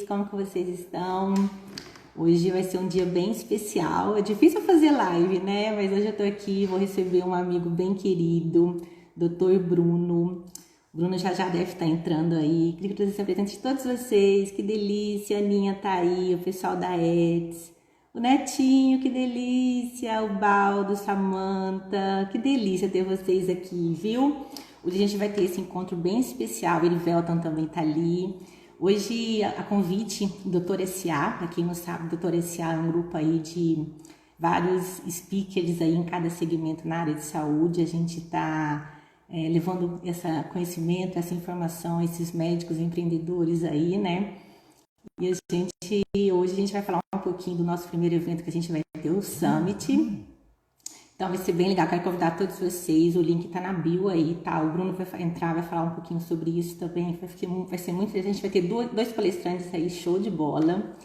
como que vocês estão? Hoje vai ser um dia bem especial. É difícil fazer live, né? Mas hoje eu tô aqui, vou receber um amigo bem querido, Dr. Bruno. O Bruno já deve estar entrando aí. Queria que você se apresente de todos vocês. Que delícia, a Aninha tá aí, o pessoal da Eds. O Netinho, que delícia. O Baldo, Samanta, que delícia ter vocês aqui, viu? Hoje a gente vai ter esse encontro bem especial. O Erivelton também tá ali. Hoje, a convite do Doutor S.A., para quem não sabe, o Doutor S.A. é um grupo aí de vários speakers aí em cada segmento na área de saúde. A gente está levando esse conhecimento, essa informação a esses médicos empreendedores aí, né? E hoje a gente vai falar um pouquinho do nosso primeiro evento que a gente vai ter, o Summit. Então vai ser bem legal, quero convidar todos vocês, o link tá na bio aí, tá? O Bruno vai entrar, vai falar um pouquinho sobre isso também, vai ser muito interessante, a gente vai ter dois palestrantes aí, show de bola.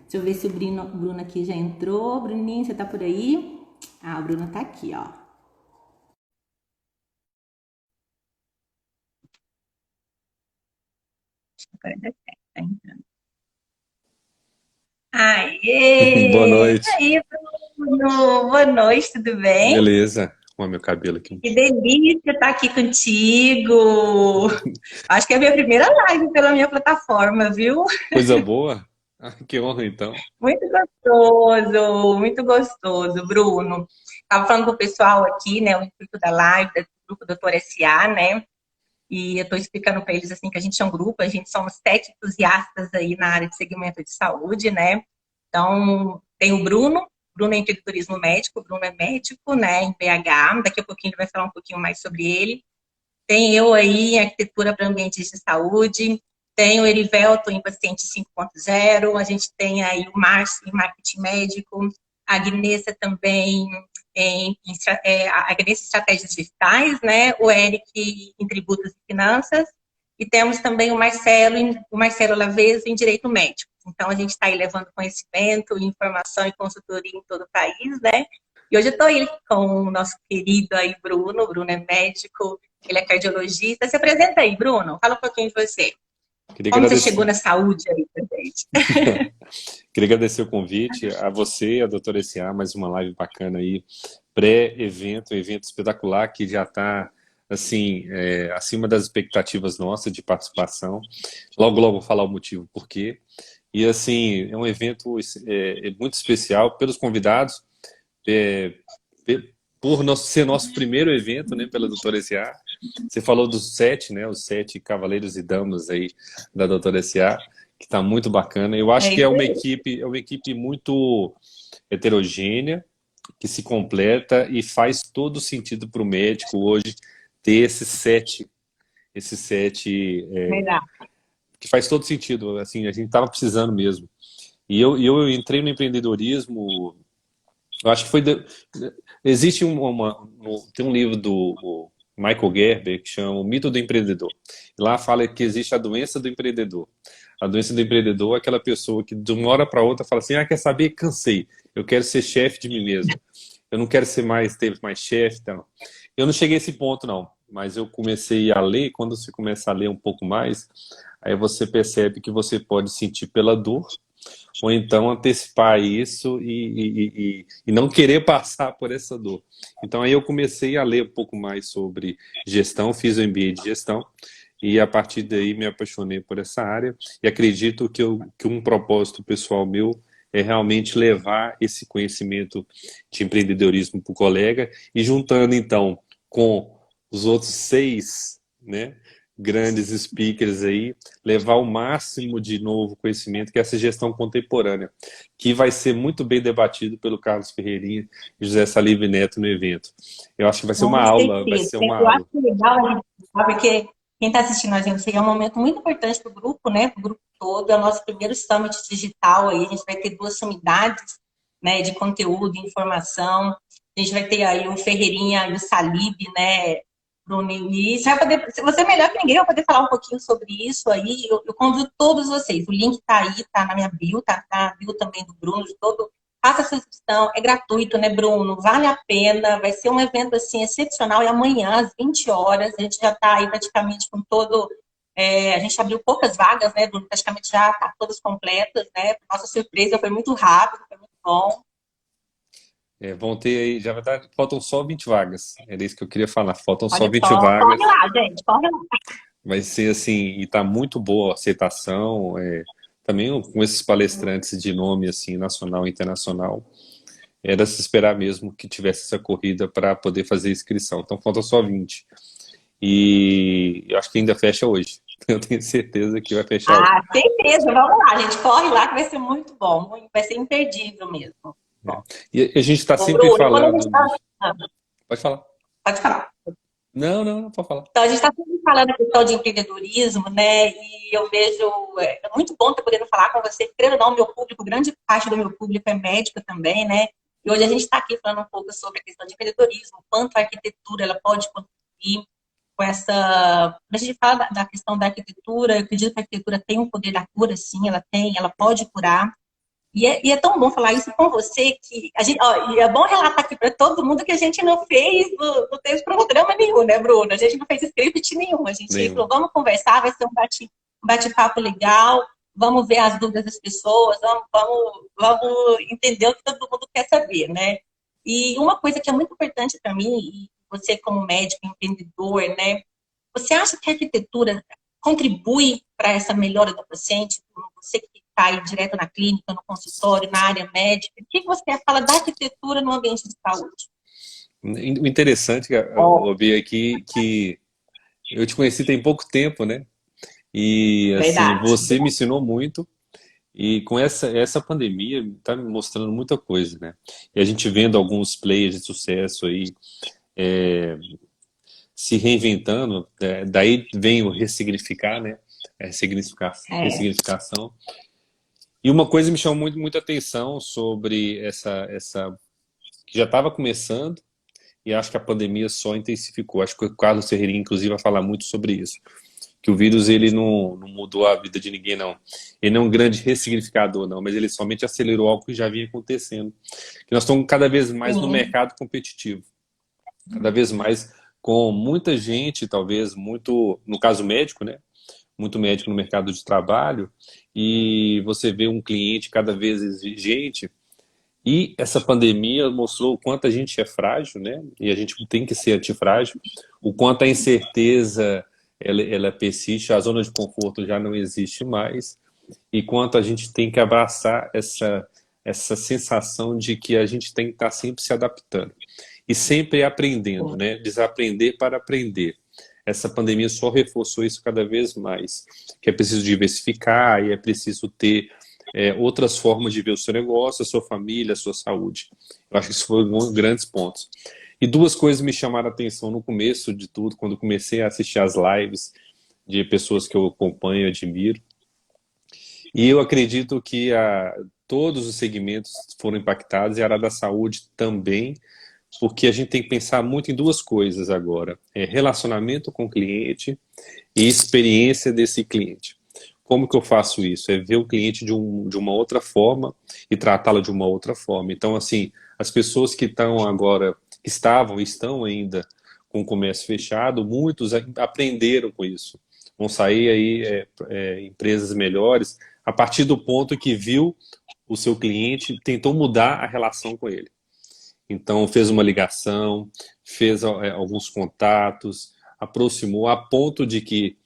Deixa eu ver se o Bruno aqui já entrou. Bruninho, você tá por aí? Ah, o Bruno tá aqui, ó. Agora dá certo, tá entrando. Boa Aê! E noite. aí, Bruno? Boa noite, tudo bem? Beleza. Arrumar meu cabelo aqui. Que delícia estar aqui contigo! Acho que é a minha primeira live pela minha plataforma, viu? Coisa boa? Ah, que honra, então. Muito gostoso, Bruno. Estava falando com o pessoal aqui, né, o intuito da live, do grupo Doutor S.A., né, e eu estou explicando para eles, assim, que a gente é um grupo, a gente somos 7 entusiastas aí na área de segmento de saúde, né, então tem o Bruno é empreendedorismo médico, o Bruno é médico, né, em BH, daqui a pouquinho ele vai falar um pouquinho mais sobre ele. Tem eu aí em arquitetura para ambientes de saúde, tem o Erivelto em paciente 5.0, a gente tem aí o Márcio em marketing médico, a Agnesa também a Agnesa em estratégias digitais, né? O Eric em tributos e finanças, e temos também o Marcelo Laveso em direito médico. Então a gente está aí levando conhecimento, informação e consultoria em todo o país, né? E hoje eu estou aí com o nosso querido aí Bruno. O Bruno é médico, ele é cardiologista. Se apresenta aí, Bruno. Fala um pouquinho de você. Queria Como você chegou agradecer. na saúde aí pra gente? Queria agradecer o convite a você e a doutora S.A., mais uma live bacana aí, pré-evento, um evento espetacular que já está assim, acima das expectativas nossas de participação. Logo, logo vou falar o motivo por quê. E assim, é um evento muito especial pelos convidados, é, ser nosso primeiro evento, né, pela doutora S.A. Você falou dos 7, né, os 7 cavaleiros e damas aí da doutora S.A., que está muito bacana. Eu acho É que isso aí. é uma equipe muito heterogênea, que se completa e faz todo sentido para o médico hoje ter esses sete, Legal. que faz todo sentido. Assim, a gente estava precisando mesmo. E eu entrei no empreendedorismo. Eu acho que existe tem um livro do Michael Gerber que chama O Mito do Empreendedor. E lá fala que existe a doença do empreendedor. A doença do empreendedor é aquela pessoa que de uma hora para outra fala assim: ah, quer saber? Cansei. Eu quero ser chefe de mim mesmo. Eu não quero ter mais chefe. Então. Eu não cheguei a esse ponto, não. Mas eu comecei a ler. Quando você começa a ler um pouco mais, aí você percebe que você pode sentir pela dor ou então antecipar isso e não querer passar por essa dor. Então aí eu comecei a ler um pouco mais sobre gestão, fiz o MBA de gestão e a partir daí me apaixonei por essa área e acredito que um propósito pessoal meu é realmente levar esse conhecimento de empreendedorismo para o colega e juntando então com os outros 6, né, grandes speakers aí, levar o máximo de novo conhecimento, que é essa gestão contemporânea, que vai ser muito bem debatido pelo Carlos Ferreirinha e José Salib Neto no evento. Eu acho que Com vai certeza. ser uma Eu acho aula. legal a gente falar, porque quem está assistindo a gente é um momento muito importante para o grupo, né? Para o grupo todo. É o nosso primeiro summit digital aí. A gente vai ter 2 sumidades, né, de conteúdo, informação. A gente vai ter aí o Ferreirinha e o Salib, né, Bruno? E você vai poder, você é melhor que ninguém vai poder falar um pouquinho sobre isso aí. Eu convido todos vocês. O link está aí, está na minha bio, está na bio também do Bruno, de todo. Faça a sua inscrição, é gratuito, né, Bruno? Vale a pena, vai ser um evento assim excepcional e amanhã às 20 horas a gente já está aí praticamente com todo A gente abriu poucas vagas, né, Bruno? Praticamente já tá todas completas, né? Nossa surpresa foi muito rápido, foi muito bom. Vão ter aí, já verdade, faltam só 20 vagas. Era isso que eu queria falar. Faltam só Olha 20 só, corre vagas. lá, gente, corre lá. Vai ser assim, e tá muito boa a aceitação. Também com esses palestrantes de nome assim, nacional e internacional. Era se esperar mesmo que tivesse essa corrida para poder fazer a inscrição. Então faltam só 20. E eu acho que ainda fecha hoje. Eu tenho certeza que vai fechar hoje. Ah, certeza, vamos lá, gente, corre lá que vai ser muito bom, vai ser imperdível mesmo. É. Bom, E a gente está ô sempre Bruno, quando a gente falando está... dos. Pode falar. Pode falar. Não, não, não, pode falar. Então, a gente está sempre falando a questão de empreendedorismo, né? E eu vejo, é muito bom estar podendo falar com você. Querendo ou não, meu público, grande parte do meu público é médico também, né? E hoje a gente está aqui falando um pouco sobre a questão de empreendedorismo, quanto a arquitetura ela pode contribuir com essa. Quando a gente fala da questão da arquitetura, eu acredito que a arquitetura tem um poder da cura, sim, ela tem, ela pode curar. E é tão bom falar isso com você que a gente, ó, e é bom relatar aqui para todo mundo que a gente não fez, não teve programa nenhum, né, Bruno? A gente não fez script nenhum. A gente Nenhum. falou, vamos conversar, vai ser um bate-papo legal, vamos ver as dúvidas das pessoas, vamos entender o que todo mundo quer saber, né? E uma coisa que é muito importante para mim, e você como médico, empreendedor, né? Você acha que a arquitetura contribui para essa melhora do paciente? Você que está aí direto na clínica, no consultório, na área médica, o que você fala da arquitetura no ambiente de saúde? O interessante que eu ouvi aqui que eu te conheci tem pouco tempo, né? E assim, Verdade. você me ensinou muito e com essa pandemia está me mostrando muita coisa, né? E a gente vendo alguns players de sucesso aí se reinventando, daí vem o ressignificar, né? É. Ressignificação. E uma coisa me chamou muita atenção sobre essa que já estava começando e acho que a pandemia só intensificou. Acho que o Carlos Ferreirinha, inclusive, vai falar muito sobre isso. Que o vírus ele não mudou a vida de ninguém, não. Ele não é um grande ressignificador, não, mas ele somente acelerou algo que já vinha acontecendo. Que nós estamos cada vez mais no Sim. mercado competitivo. Cada vez mais com muita gente, talvez muito, no caso médico, né? Muito médico no mercado de trabalho, e você vê um cliente cada vez exigente, e essa pandemia mostrou o quanto a gente é frágil, né? E a gente tem que ser antifrágil, o quanto a incerteza ela persiste, a zona de conforto já não existe mais, e quanto a gente tem que abraçar essa sensação de que a gente tem que estar sempre se adaptando e sempre aprendendo, né? Desaprender para aprender. Essa pandemia só reforçou isso cada vez mais, que é preciso diversificar e é preciso ter outras formas de ver o seu negócio, a sua família, a sua saúde. Eu acho que isso foi um dos grandes pontos. E duas coisas me chamaram a atenção no começo de tudo, quando comecei a assistir as lives de pessoas que eu acompanho e admiro. E eu acredito que todos os segmentos foram impactados e a área da saúde também, porque a gente tem que pensar muito em duas coisas agora: relacionamento com o cliente e experiência desse cliente. Como que eu faço isso? É ver o cliente de uma outra forma e tratá-lo de uma outra forma. Então, assim, as pessoas que estão agora, que estavam e estão ainda com o comércio fechado, muitos aprenderam com isso. Vão sair aí empresas melhores a partir do ponto que viu o seu cliente, tentou mudar a relação com ele. Então, fez uma ligação, fez alguns contatos, aproximou a ponto de que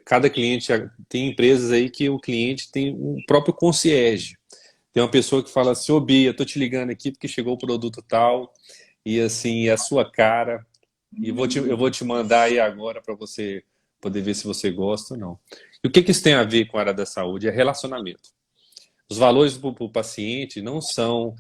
cada cliente, tem empresas aí que o cliente tem um próprio concierge. Tem uma pessoa que fala assim: ô Bia, tô te ligando aqui porque chegou o produto tal, e assim, é a sua cara, e eu vou te mandar aí agora para você poder ver se você gosta ou não. E o que isso tem a ver com a área da saúde? É relacionamento. Os valores para o paciente não são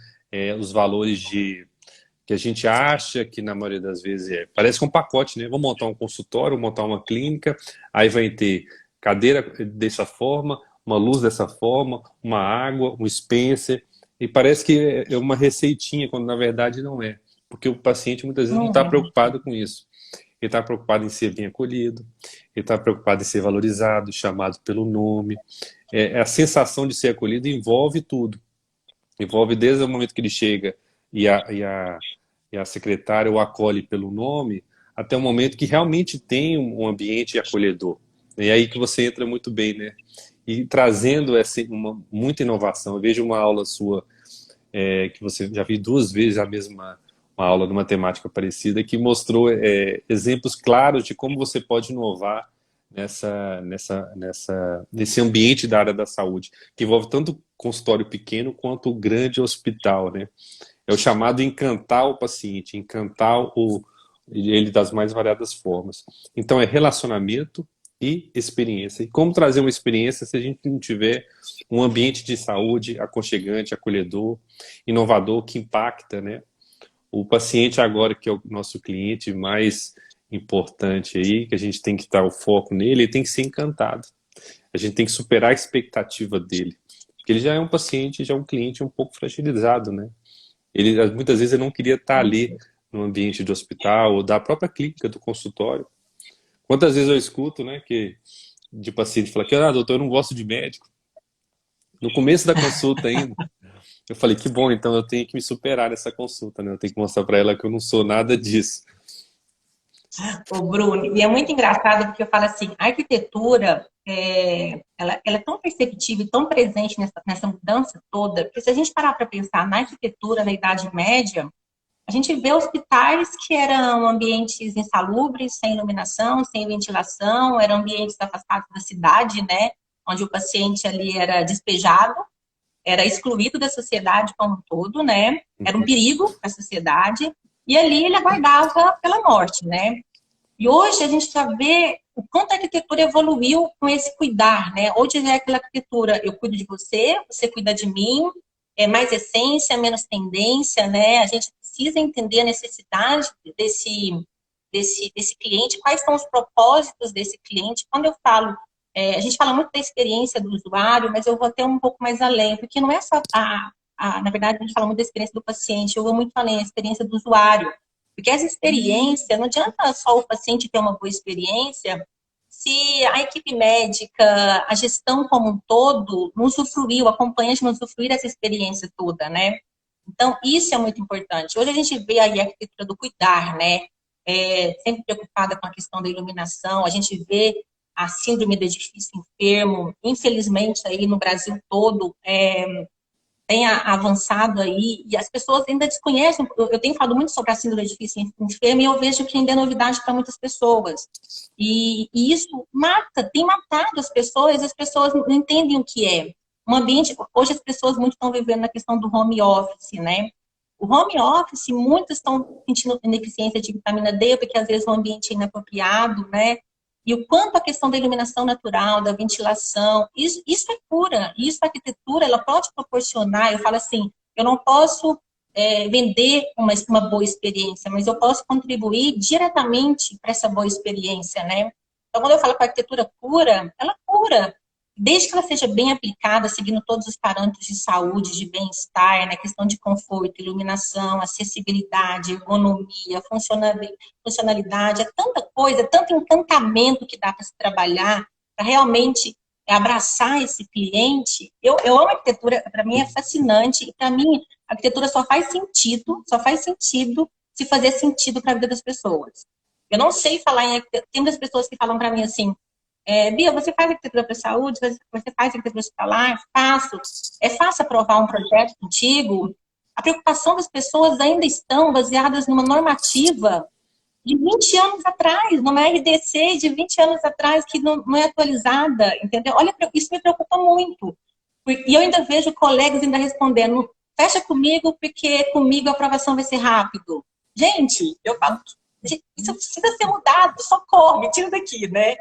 os valores que a gente acha que na maioria das vezes parece que é um pacote, né? Vou montar um consultório, vou montar uma clínica, aí vai ter cadeira dessa forma, uma luz dessa forma, uma água, um Spencer, e parece que é uma receitinha, quando na verdade não é. Porque o paciente muitas vezes não está preocupado com isso. Ele está preocupado em ser bem acolhido, ele está preocupado em ser valorizado, chamado pelo nome. A sensação de ser acolhido envolve tudo. Envolve desde o momento que ele chega e a secretária o acolhe pelo nome, até o momento que realmente tem um ambiente acolhedor. E é aí que você entra muito bem, né? E trazendo muita inovação. Eu vejo uma aula sua, que você já vi 2 vezes a mesma uma aula de uma temática parecida, que mostrou exemplos claros de como você pode inovar nesse ambiente da área da saúde, que envolve tanto consultório pequeno quanto o grande hospital, né? É o chamado encantar o paciente, ele das mais variadas formas. Então, é relacionamento e experiência. E como trazer uma experiência se a gente não tiver um ambiente de saúde aconchegante, acolhedor, inovador, que impacta, né? O paciente agora, que é o nosso cliente mais importante aí, que a gente tem que dar o foco nele, ele tem que ser encantado. A gente tem que superar a expectativa dele. Porque ele já é um paciente, já é um cliente um pouco fragilizado, né? Ele, muitas vezes, ele não queria estar ali no ambiente do hospital ou da própria clínica, do consultório. Quantas vezes eu escuto, né, de paciente falar que, doutor, eu não gosto de médico. No começo da consulta ainda, eu falei, que bom, então eu tenho que me superar nessa consulta, né? Eu tenho que mostrar para ela que eu não sou nada disso. Ô, Bruno, e é muito engraçado porque eu falo assim, a arquitetura, ela é tão perceptível e tão presente nessa mudança toda, porque se a gente parar para pensar na arquitetura na Idade Média, a gente vê hospitais que eram ambientes insalubres, sem iluminação, sem ventilação, eram ambientes afastados da cidade, né? Onde o paciente ali era despejado, era excluído da sociedade como um todo, né? Era um perigo para a sociedade, e ali ele aguardava pela morte, né? E hoje a gente já vê o quanto a arquitetura evoluiu com esse cuidar, né? Hoje é aquela arquitetura, eu cuido de você, você cuida de mim, é mais essência, menos tendência, né? A gente precisa entender a necessidade desse cliente, quais são os propósitos desse cliente. Quando eu falo, a gente fala muito da experiência do usuário, mas eu vou até um pouco mais além, porque não é só na verdade, a gente fala muito da experiência do paciente, eu vou muito além, a experiência do usuário. Porque essa experiência, não adianta só o paciente ter uma boa experiência se a equipe médica, a gestão como um todo, não usufruiu, o acompanhante não usufruir dessa experiência toda, né? Então, isso é muito importante. Hoje a gente vê aí a arquitetura do cuidar, né? Sempre preocupada com a questão da iluminação, a gente vê a síndrome do edifício enfermo, infelizmente aí no Brasil todo, tem avançado aí, e as pessoas ainda desconhecem. Eu tenho falado muito sobre a síndrome do edifício enfermo, e eu vejo que ainda é novidade para muitas pessoas. E isso tem matado as pessoas não entendem o que é. Um ambiente, hoje as pessoas muito estão vivendo na questão do home office, né? O home office, muitos estão sentindo ineficiência de vitamina D, porque às vezes o ambiente é inapropriado, né? E o quanto a questão da iluminação natural, da ventilação, isso é cura. Isso a arquitetura, ela pode proporcionar. Eu falo assim, eu não posso vender uma boa experiência, mas eu posso contribuir diretamente para essa boa experiência, né? Então, quando eu falo que a arquitetura cura, ela cura. Desde que ela seja bem aplicada, seguindo todos os parâmetros de saúde, de bem-estar, né? Questão de conforto, iluminação, acessibilidade, ergonomia, funcionalidade, é tanta coisa, tanto encantamento que dá para se trabalhar, para realmente abraçar esse cliente. Eu amo a arquitetura, para mim é fascinante, e para mim a arquitetura só faz sentido se fazer sentido para a vida das pessoas. Eu não sei falar em arquitetura, tem muitas pessoas que falam para mim assim, Bia, você faz arquitetura para a saúde? Você faz arquitetura hospitalar? Faço. É fácil aprovar um projeto contigo? A preocupação das pessoas ainda estão baseadas numa normativa de 20 anos atrás, numa RDC de 20 anos atrás, que não é atualizada, entendeu? Olha, isso me preocupa muito. E eu ainda vejo colegas ainda respondendo, fecha comigo, porque comigo a aprovação vai ser rápido. Gente, eu falo, isso precisa ser mudado, socorro, me tira daqui, né?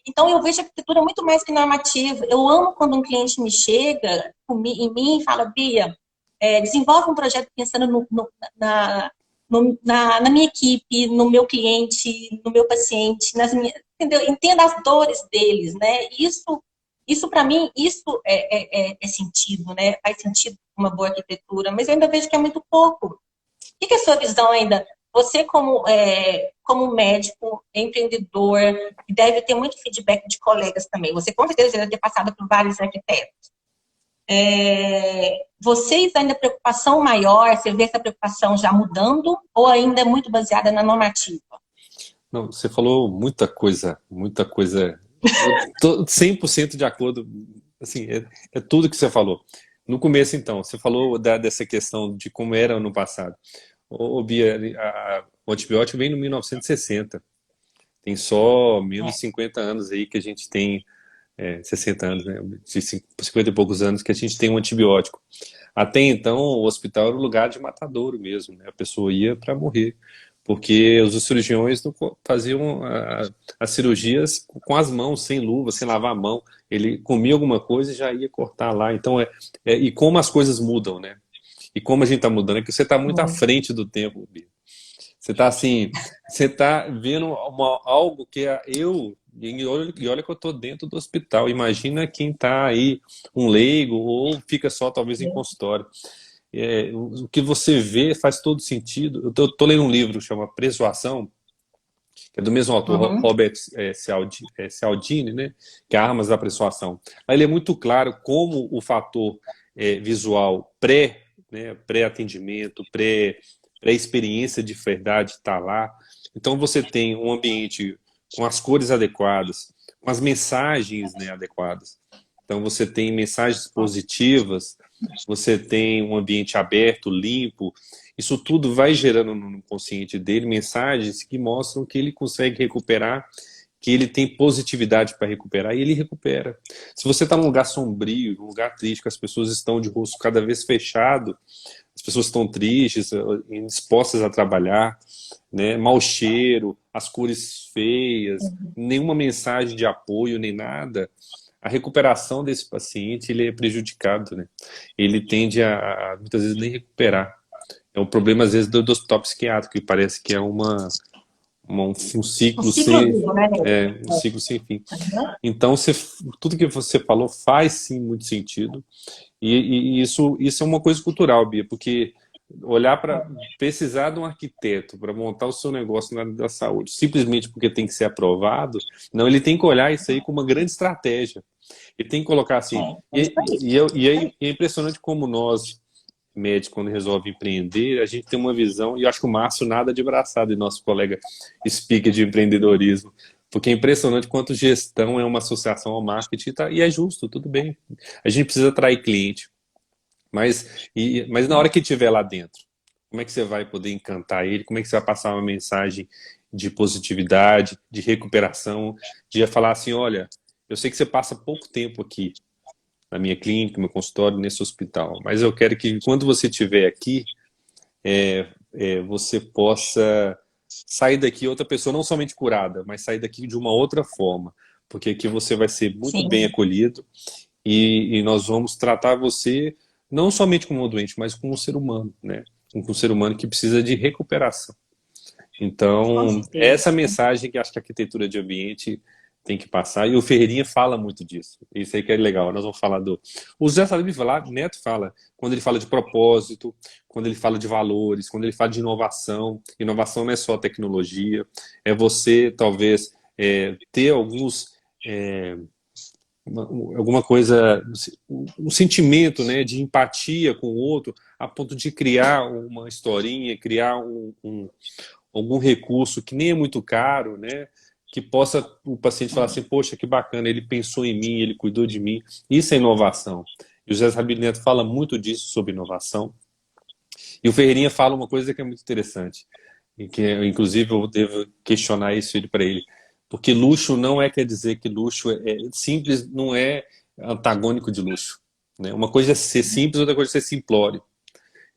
Então, eu vejo a arquitetura muito mais que normativa. Eu amo quando um cliente me chega em mim e fala, Bia, desenvolve um projeto pensando na minha equipe, no meu cliente, no meu paciente, entendeu? Entenda as dores deles, né? Isso para mim, isso é sentido, né? Faz sentido uma boa arquitetura, mas eu ainda vejo que é muito pouco. O que é a sua visão ainda? Você, como médico, empreendedor, deve ter muito feedback de colegas também. Você, com certeza, deve ter passado por vários arquitetos. Vocês ainda a preocupação maior, você vê essa preocupação já mudando ou ainda é muito baseada na normativa? Não, você falou muita coisa, muita coisa. Eu tô 100% de acordo. Assim, é tudo que você falou. No começo, então, você falou dessa questão de como era no passado. Ô, Bia, o antibiótico vem no 1960. Tem só menos de 50 anos aí que a gente tem, 60 anos, né? De 50 e poucos anos que a gente tem um antibiótico. Até então, o hospital era um lugar de matadouro mesmo, né? A pessoa ia para morrer, porque os cirurgiões não faziam as cirurgias com as mãos, sem luva, sem lavar a mão. Ele comia alguma coisa e já ia cortar lá. Então, e como as coisas mudam, né? E como a gente está mudando, é que você está muito à frente do tempo, Bia. Você está assim, você está vendo algo que e olha que eu estou dentro do hospital. Imagina quem está aí, um leigo, ou fica só talvez em consultório. O que você vê faz todo sentido. Eu estou lendo um livro que chama Persuasão, que é do mesmo autor, Robert Cialdini, né? Que é Armas da Persuasão. Aí ele é muito claro como o fator visual né, pré-atendimento, pré-experiência de verdade está lá. Então você tem um ambiente com as cores adequadas, com as mensagens, né, adequadas. Então você tem mensagens positivas, você tem um ambiente aberto, limpo. Isso tudo vai gerando no consciente dele mensagens que mostram que ele consegue recuperar, que ele tem positividade para recuperar, e ele recupera. Se você está num lugar sombrio, num lugar triste, que as pessoas estão de rosto cada vez fechado, as pessoas estão tristes, indispostas a trabalhar, né? Mau cheiro, as cores feias, nenhuma mensagem de apoio, nem nada, a recuperação desse paciente ele é prejudicado, né? Ele tende a muitas vezes nem recuperar. É um problema às vezes do hospital psiquiátrico, que parece que é um ciclo sem, né? um ciclo sem fim. Então, tudo que você falou faz sim muito sentido. E isso é uma coisa cultural, Bia, porque olhar para precisar de um arquiteto para montar o seu negócio na área da saúde, simplesmente porque tem que ser aprovado, não, ele tem que olhar isso aí com uma grande estratégia. Ele tem que colocar assim. É impressionante como nós, médicos, quando resolve empreender, a gente tem uma visão, e eu acho que o Márcio nada de braçado, e nosso colega speaker de empreendedorismo, porque é impressionante quanto gestão é uma associação ao marketing, e é justo, tudo bem. A gente precisa atrair cliente, mas na hora que estiver lá dentro, como é que você vai poder encantar ele? Como é que você vai passar uma mensagem de positividade, de recuperação, de falar assim, olha, eu sei que você passa pouco tempo aqui, na minha clínica, no meu consultório, nesse hospital. Mas eu quero que, quando você estiver aqui, você possa sair daqui outra pessoa, não somente curada, mas sair daqui de uma outra forma. Porque aqui você vai ser muito bem acolhido e nós vamos tratar você não somente como um doente, mas como um ser humano, né? Como um ser humano que precisa de recuperação. Então, essa mensagem que acho que a arquitetura de ambiente tem que passar, e o Ferreirinha fala muito disso. Isso aí que é legal. Nós vamos falar o José Salib Neto fala, quando ele fala de propósito, quando ele fala de valores, quando ele fala de inovação. Inovação não é só tecnologia, é você, talvez, ter alguma coisa, um sentimento, né, de empatia com o outro, a ponto de criar uma historinha, criar algum recurso que nem é muito caro, né, que possa o paciente falar assim, poxa, que bacana, ele pensou em mim, ele cuidou de mim. Isso é inovação. E o José Sabino Neto fala muito disso, sobre inovação. E o Ferreirinha fala uma coisa que é muito interessante, e que, inclusive, eu devo questionar isso para ele. Porque luxo não quer dizer que luxo é simples, não é antagônico de luxo. Né? Uma coisa é ser simples, outra coisa é ser simplório.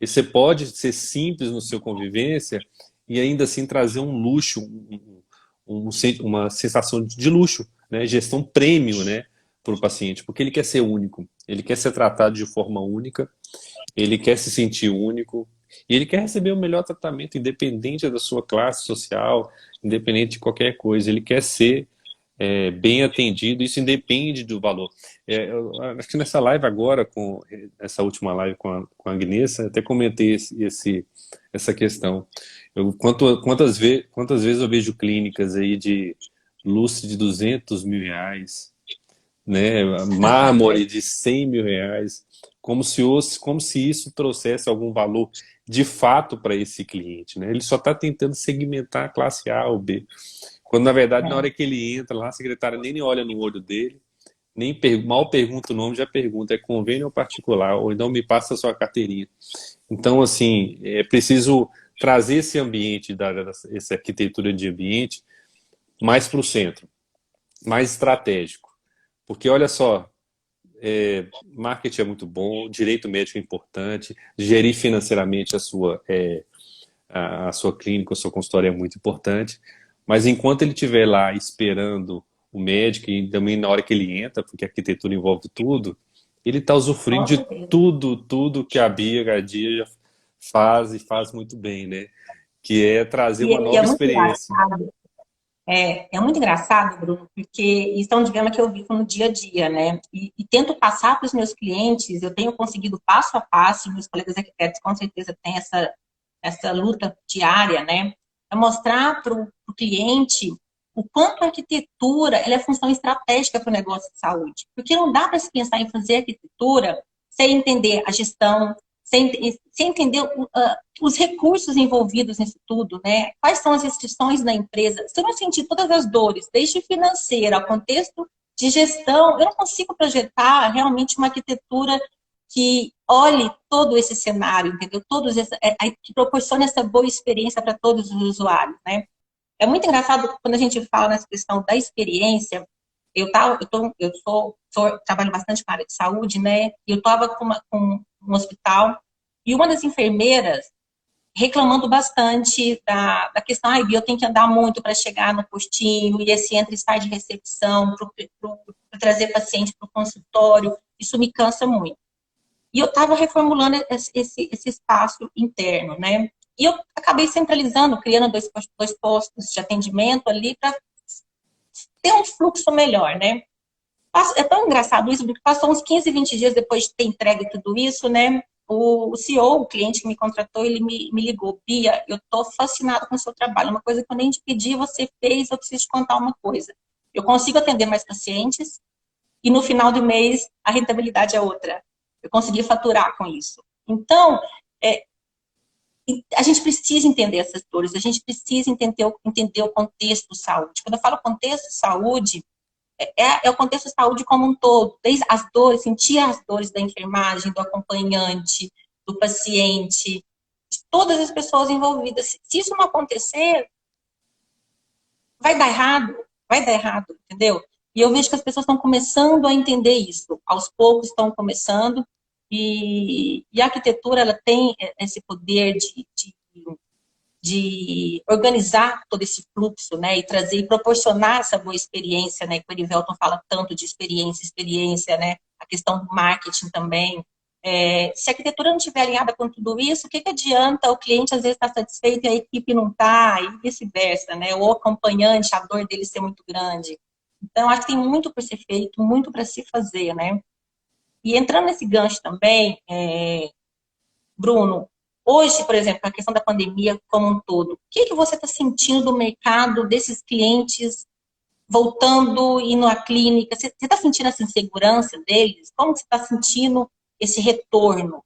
E você pode ser simples no seu convivência e ainda assim trazer um luxo, uma sensação de luxo, né? Gestão premium, né? Para o paciente, porque ele quer ser único, ele quer ser tratado de forma única, ele quer se sentir único e ele quer receber o melhor tratamento, independente da sua classe social, independente de qualquer coisa, ele quer ser bem atendido, isso independe do valor. Eu acho que nessa live agora, com essa última live com a Agnessa, até comentei essa questão. Quantas vezes eu vejo clínicas aí de lustre de R$ 200 mil, né? Mármore de R$ 100 mil, como se isso trouxesse algum valor de fato para esse cliente, né? Ele só está tentando segmentar a classe A ou B. Quando, na verdade, na hora que ele entra lá, a secretária nem olha no olho dele, mal pergunta o nome, já pergunta, é convênio ou particular, ou então me passa a sua carteirinha. Então, assim, é preciso trazer esse ambiente, essa arquitetura de ambiente, mais para o centro, mais estratégico. Porque, olha só, marketing é muito bom, direito médico é importante, gerir financeiramente a sua clínica, o seu consultório é muito importante, mas enquanto ele estiver lá esperando o médico e também na hora que ele entra, porque a arquitetura envolve tudo, ele está usufruindo Com de certeza. tudo que a Bia Gardia já faz e faz muito bem, né? Que é trazer uma E é nova muito experiência. engraçado. É muito engraçado, Bruno, porque isso é um dilema que eu vivo no dia a dia, né? E tento passar para os meus clientes, eu tenho conseguido passo a passo, meus colegas arquitetos com certeza têm essa luta diária, né? É mostrar para o cliente o quanto a arquitetura ela é função estratégica para o negócio de saúde. Porque não dá para se pensar em fazer arquitetura sem entender a gestão, sem entender os recursos envolvidos nisso tudo, né? Quais são as restrições da empresa? Se eu não sentir todas as dores, desde financeira ao contexto de gestão, eu não consigo projetar realmente uma arquitetura que olhe todo esse cenário, entendeu? Que proporcione essa boa experiência para todos os usuários, né? É muito engraçado quando a gente fala nessa questão da experiência. Trabalho bastante com a área de saúde, né? E eu estava com um hospital e uma das enfermeiras reclamando bastante da questão, eu tenho que andar muito para chegar no postinho, e esse entra e sai de recepção, para trazer paciente para o consultório, isso me cansa muito. E eu estava reformulando esse espaço interno, né? E eu acabei centralizando, criando dois postos de atendimento ali para ter um fluxo melhor, né? É tão engraçado isso, porque passou uns 15, 20 dias depois de ter entregue tudo isso, né? O CEO, o cliente que me contratou, ele me ligou: Bia, eu tô fascinada com o seu trabalho, uma coisa que eu nem te pedi, você fez, eu preciso te contar uma coisa. Eu consigo atender mais pacientes e no final do mês a rentabilidade é outra. Eu consegui faturar com isso. Então, a gente precisa entender essas dores, a gente precisa entender o contexto de saúde. Quando eu falo contexto de saúde, é o contexto de saúde como um todo, desde as dores, sentir as dores da enfermagem, do acompanhante, do paciente, de todas as pessoas envolvidas. Se isso não acontecer, vai dar errado, entendeu? E eu vejo que as pessoas estão começando a entender isso, aos poucos estão começando, e a arquitetura ela tem esse poder de organizar todo esse fluxo, né, e trazer e proporcionar essa boa experiência, né, que o Erivelton fala tanto de experiência, né, a questão do marketing também. Se a arquitetura não estiver alinhada com tudo isso, o que adianta o cliente às vezes estar satisfeito e a equipe não está, e vice-versa, né, ou o acompanhante, a dor dele ser muito grande. Então, acho que tem muito para ser feito, muito para se fazer, né. E entrando nesse gancho também, Bruno, hoje, por exemplo, a questão da pandemia como um todo, o que você está sentindo do mercado, desses clientes voltando, indo à clínica? Você está sentindo essa insegurança deles? Como você está sentindo esse retorno,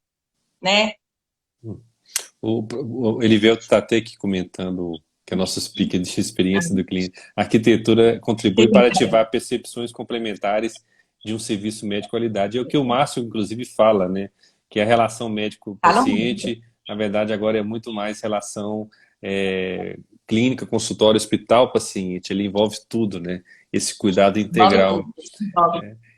né? Ele veio estar até aqui comentando que a nossa speaker de experiência do cliente. A arquitetura contribui para ativar percepções complementares de um serviço médico de qualidade. É o que o Márcio, inclusive, fala, né? Que a relação médico-paciente, na verdade, agora é muito mais relação clínica, consultório, hospital, paciente. Ele envolve tudo, né? Esse cuidado integral.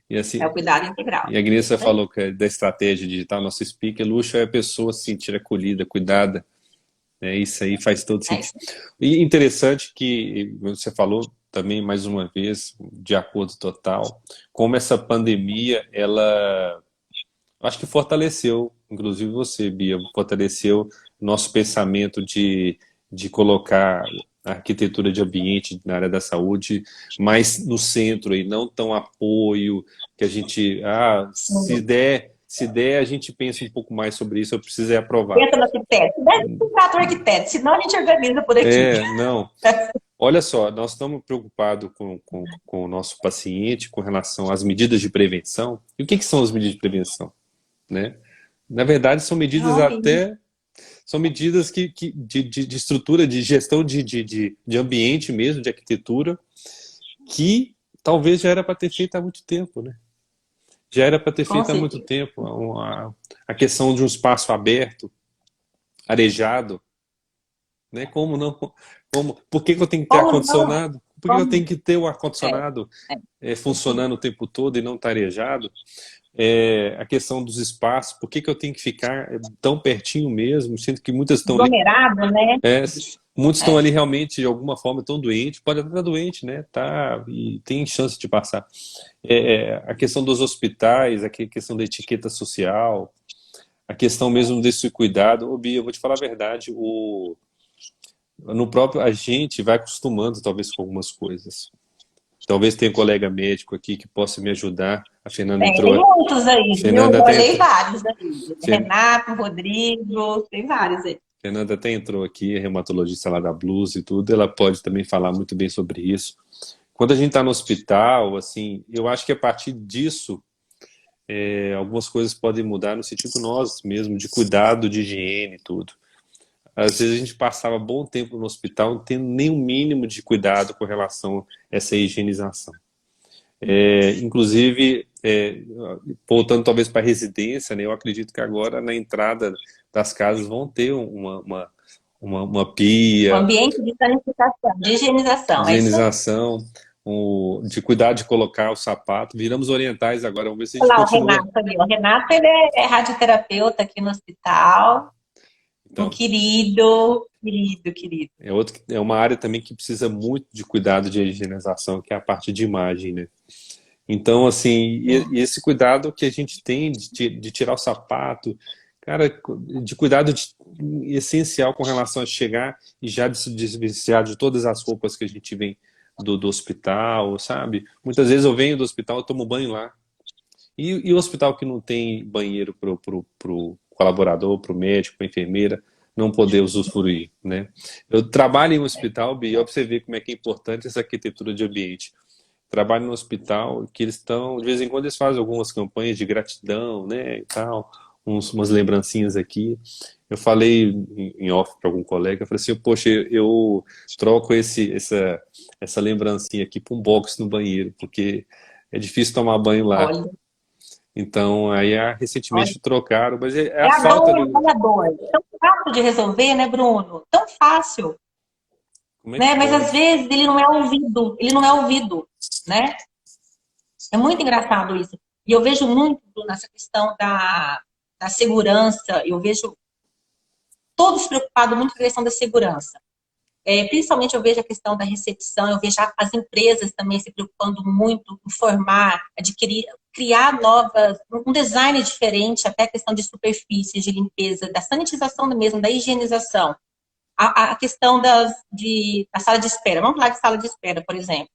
E assim, é o cuidado integral. E a Agnesa falou que da estratégia digital, nosso speaker, luxo é a pessoa se sentir acolhida, cuidada. Isso aí faz todo sentido. E interessante que você falou também, mais uma vez, de acordo total, como essa pandemia, ela acho que fortaleceu, inclusive você, Bia, fortaleceu nosso pensamento de colocar a arquitetura de ambiente na área da saúde mais no centro e não tão apoio, que a gente, se der, a gente pensa um pouco mais sobre isso, eu preciso aprovar. Pensa no arquiteto, deve contratar o arquiteto, senão a gente organiza por aqui. Não. Olha só, nós estamos preocupados com o nosso paciente com relação às medidas de prevenção. E o que são as medidas de prevenção? né? Na verdade, são medidas Realmente. até... São medidas de estrutura, de gestão de ambiente mesmo, de arquitetura, que talvez já era para ter feito há muito tempo, né? Já era para ter Com feito há muito certeza. tempo. A questão de um espaço aberto, arejado, né? Como não? Por que que eu tenho que ter Como não? ar-condicionado? Por que eu Como? tenho que ter o É, ar-condicionado é, funcionando o tempo todo e não estar arejado? A questão dos espaços, por que que eu tenho que ficar tão pertinho mesmo, sendo que muitas estão ali, aglomerado, né? é, muitos estão É. ali realmente de alguma forma tão doentes, pode até estar doente, né? Tá, e tem chance de passar. A questão dos hospitais, a questão da etiqueta social, a questão mesmo desse cuidado. Ô, Bia, eu vou te falar a verdade, no próprio a gente vai acostumando talvez com algumas coisas. Talvez tenha um colega médico aqui que possa me ajudar. A Fernanda Tem entrou. muitos aí, viu? Fernanda Eu até olhei entrou. vários aí. Renato, Rodrigo, tem vários aí. Fernanda até entrou aqui, é reumatologista lá da Blues e tudo. Ela pode também falar muito bem sobre isso. Quando a gente está no hospital, assim, eu acho que a partir disso, algumas coisas podem mudar no sentido nós mesmo, de cuidado, de higiene e tudo. Às vezes a gente passava bom tempo no hospital não tendo nem o mínimo de cuidado com relação a essa higienização. Inclusive, voltando talvez para a residência, né, eu acredito que agora na entrada das casas vão ter uma O pia, ambiente de sanitização, de higienização, de é isso aí. higienização, de cuidar de colocar o sapato. Viramos orientais agora, vamos ver se a gente Olha lá o continua. Renato ali. O Renato, ele é radioterapeuta aqui no hospital. Um Então, querido, querido, querido. é uma área também que precisa muito de cuidado de higienização, que é a parte de imagem, né? Então, assim, e esse cuidado que a gente tem de tirar o sapato, cara, de cuidado essencial com relação a chegar e já se desvencilhar de todas as roupas que a gente vem do hospital, sabe? Muitas vezes eu venho do hospital e tomo banho lá. E o hospital que não tem banheiro pro colaborador, pro médico, pra enfermeira, não poder usufruir, né? Eu trabalho em um hospital, Bia, ó, pra você ver como é que é importante essa arquitetura de ambiente. Trabalho no hospital, que eles estão, de vez em quando eles fazem algumas campanhas de gratidão, né, e tal, umas lembrancinhas aqui. Eu falei em off para algum colega, eu falei assim, poxa, eu troco essa lembrancinha aqui para um box no banheiro, porque é difícil tomar banho lá. Olha, Então, aí olha. recentemente trocaram, mas é É a a falta dor, de... olha a dor. Tão fácil de resolver, né, Bruno? Tão fácil, Como é que né? Mas às pode? vezes ele não é ouvido, ele não é ouvido, né? É muito engraçado isso. E eu vejo muito, Bruno, essa questão da segurança, eu vejo todos preocupados muito com a questão da segurança. Principalmente eu vejo a questão da recepção, eu vejo as empresas também se preocupando muito em formar, adquirir, criar novas, um design diferente, até a questão de superfícies, de limpeza, da sanitização mesmo, da higienização. A questão da sala de espera, vamos falar de sala de espera, por exemplo.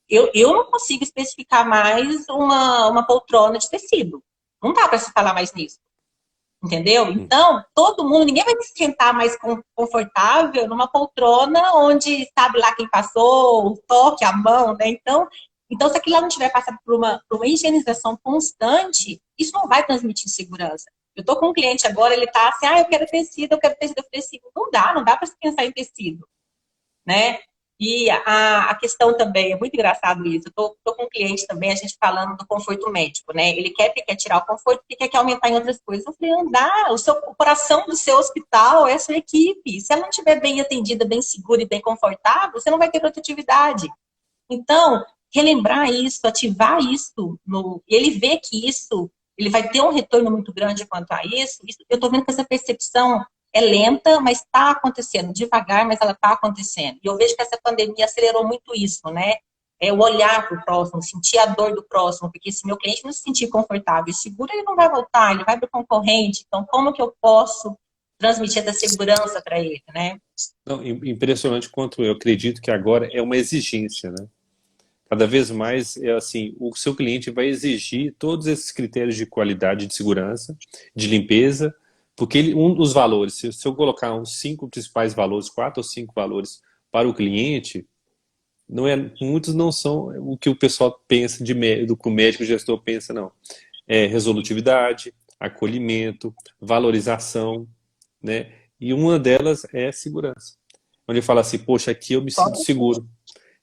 Eu não consigo especificar mais uma poltrona de tecido. Não dá para se falar mais nisso. Entendeu? Então, todo mundo, ninguém vai se sentar mais confortável numa poltrona onde sabe lá quem passou, o toque, a mão, né? Então se aquilo lá não tiver passado por uma higienização constante, isso não vai transmitir segurança. Eu tô com um cliente agora, ele tá assim, eu quero tecido, eu quero tecido, eu quero tecido. Não dá para se pensar em tecido, né? E a questão também, é muito engraçado isso, eu tô com um cliente também, a gente falando do conforto médico, né? Ele quer tirar o conforto porque quer aumentar em outras coisas. Eu falei, não dá, o coração do seu hospital é a sua equipe. Se ela não estiver bem atendida, bem segura e bem confortável, você não vai ter produtividade. Então, relembrar isso, ativar isso, ele vê que isso, ele vai ter um retorno muito grande quanto a isso eu estou vendo que essa percepção é lenta, mas está acontecendo, devagar, mas ela está acontecendo. E eu vejo que essa pandemia acelerou muito isso, né? É o olhar para o próximo, sentir a dor do próximo, porque se meu cliente não se sentir confortável e seguro, ele não vai voltar, ele vai para o concorrente. Então, como que eu posso transmitir essa segurança para ele, né? Não, impressionante quanto eu acredito que agora é uma exigência, né? Cada vez mais é assim, o seu cliente vai exigir todos esses critérios de qualidade, de segurança, de limpeza, porque um dos valores, se eu colocar uns 5 principais valores, 4 ou 5 valores para o cliente, muitos não são o que o pessoal pensa do que o médico o gestor pensa, não. é resolutividade, acolhimento, valorização, né? E uma delas é segurança. Onde ele fala assim, poxa, aqui eu me sinto seguro.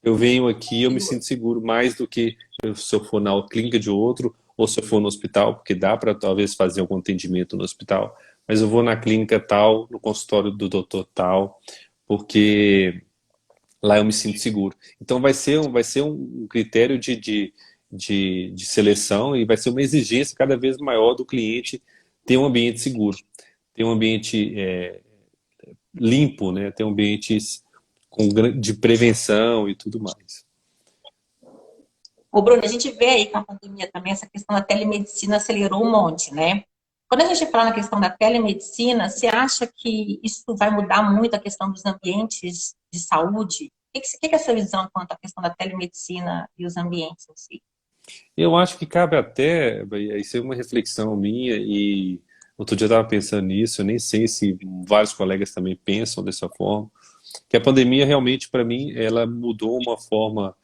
Eu venho aqui, eu me sinto seguro mais do que se eu for na clínica de outro ou se eu for no hospital, porque dá para talvez fazer algum atendimento no hospital, mas eu vou na clínica tal, no consultório do doutor tal, porque lá eu me sinto seguro. Então vai ser um critério de seleção e vai ser uma exigência cada vez maior do cliente ter um ambiente seguro, ter um ambiente limpo, né? Ter um ambiente de prevenção e tudo mais. Ô, Bruno, a gente vê aí com a pandemia também essa questão da telemedicina acelerou um monte, né? Quando a gente fala na questão da telemedicina, você acha que isso vai mudar muito a questão dos ambientes de saúde? O que é a sua visão quanto à questão da telemedicina e os ambientes em si? Eu acho que cabe até, isso é uma reflexão minha e outro dia eu estava pensando nisso, eu nem sei se vários colegas também pensam dessa forma, que a pandemia realmente para mim ela mudou uma forma,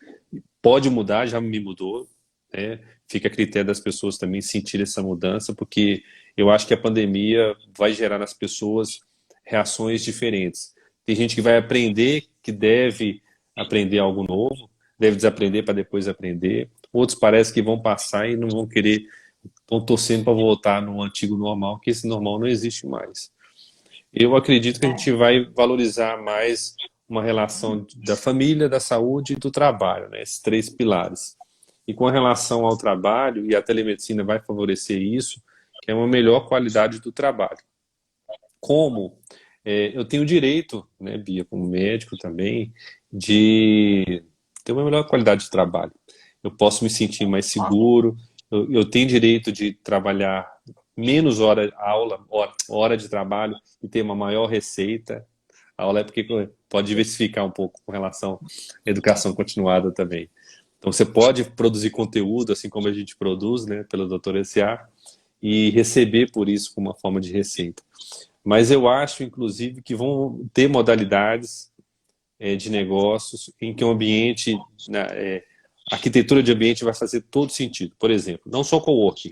pode mudar, já me mudou, né? Fica a critério das pessoas também sentir essa mudança, porque eu acho que a pandemia vai gerar nas pessoas reações diferentes. Tem gente que vai aprender que deve aprender algo novo, deve desaprender para depois aprender. Outros parece que vão passar e não vão querer, estão torcendo para voltar no antigo normal, que esse normal não existe mais. Eu acredito que a gente vai valorizar mais uma relação da família, da saúde e do trabalho, né? Esses três pilares. E com relação ao trabalho, e a telemedicina vai favorecer isso, que é uma melhor qualidade do trabalho. Como eu tenho direito, né, Bia, como médico também, de ter uma melhor qualidade de trabalho. Eu posso me sentir mais seguro, eu tenho direito de trabalhar menos hora de trabalho e ter uma maior receita. A aula é porque pode diversificar um pouco com relação à educação continuada também. Então você pode produzir conteúdo, assim como a gente produz, né, pelo Dr. S.A., e receber por isso como uma forma de receita. Mas eu acho, inclusive, que vão ter modalidades de negócios em que o ambiente, a arquitetura de ambiente vai fazer todo sentido. Por exemplo, não só coworking,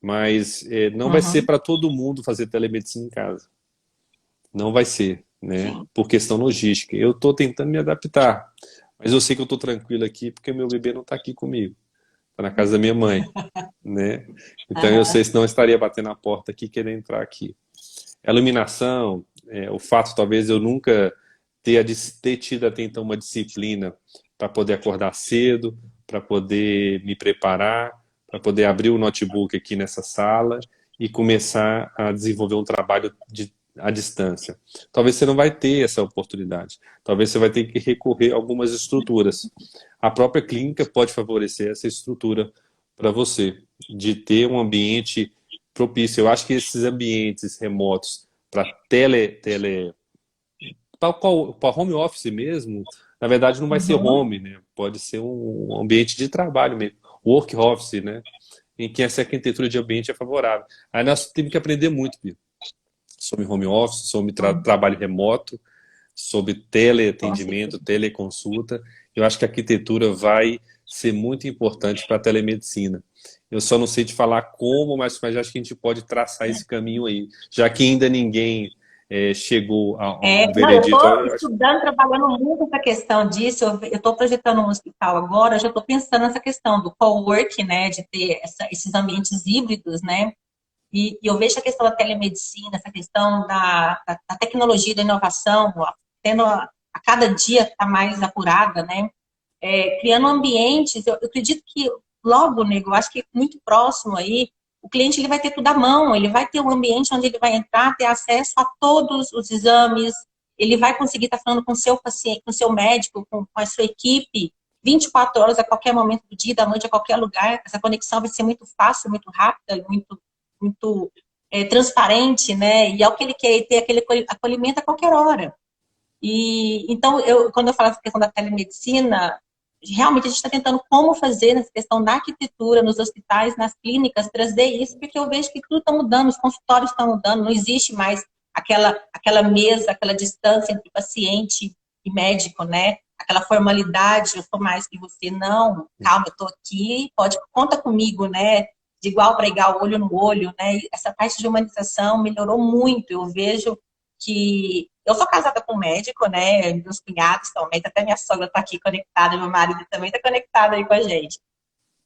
mas não vai ser para todo mundo fazer telemedicina em casa. Não vai ser, né? Sim. Por questão logística. Eu estou tentando me adaptar, mas eu sei que eu estou tranquilo aqui porque meu bebê não está aqui comigo. Está na casa da minha mãe, né? Então eu sei, senão eu estaria batendo na porta aqui querendo entrar aqui. A iluminação, o fato talvez eu nunca ter tido até então uma disciplina para poder acordar cedo, para poder me preparar, para poder abrir o notebook aqui nessa sala e começar a desenvolver um trabalho à distância. Talvez você não vai ter essa oportunidade. Talvez você vai ter que recorrer a algumas estruturas. A própria clínica pode favorecer essa estrutura para você, de ter um ambiente propício. Eu acho que esses ambientes remotos para para home office mesmo, na verdade não vai ser home, né? Pode ser um ambiente de trabalho mesmo, work office, né? Em que essa arquitetura de ambiente é favorável. Aí nós temos que aprender muito, Pio, sobre home office, sobre trabalho remoto, sobre teleatendimento, teleconsulta. Eu acho que a arquitetura vai ser muito importante para a telemedicina. Eu só não sei te falar como, mas acho que a gente pode traçar esse caminho aí, já que ainda ninguém chegou a um Não, eu veredito. estou estudando, trabalhando muito essa questão disso. Eu estou projetando um hospital agora, já estou pensando nessa questão do cowork, né, de ter esses ambientes híbridos, né? E eu vejo a questão da telemedicina, essa questão da tecnologia, da inovação, tendo a cada dia está mais apurada, né? Criando ambientes, eu acredito que logo, nego, eu acho que muito próximo aí, o cliente ele vai ter tudo à mão, ele vai ter um ambiente onde ele vai entrar, ter acesso a todos os exames, ele vai conseguir estar falando com o seu paciente, com o seu médico, com a sua equipe, 24 horas a qualquer momento do dia, da noite, a qualquer lugar. Essa conexão vai ser muito fácil, muito rápida, muito transparente, né? E é o que ele quer, ter aquele acolhimento a qualquer hora. E então, quando eu falo essa questão da telemedicina, realmente a gente está tentando como fazer nessa questão da arquitetura, nos hospitais, nas clínicas, trazer isso, porque eu vejo que tudo está mudando, os consultórios estão mudando, não existe mais aquela mesa, aquela distância entre paciente e médico, né? Aquela formalidade, eu sou mais que você, não, calma, eu estou aqui, conta comigo, né? de igual para igual, olho no olho, né? E essa parte de humanização melhorou muito. Eu vejo que eu sou casada com um médico, né? Meus cunhados também, até minha sogra está aqui conectada, meu marido também está conectado aí com a gente.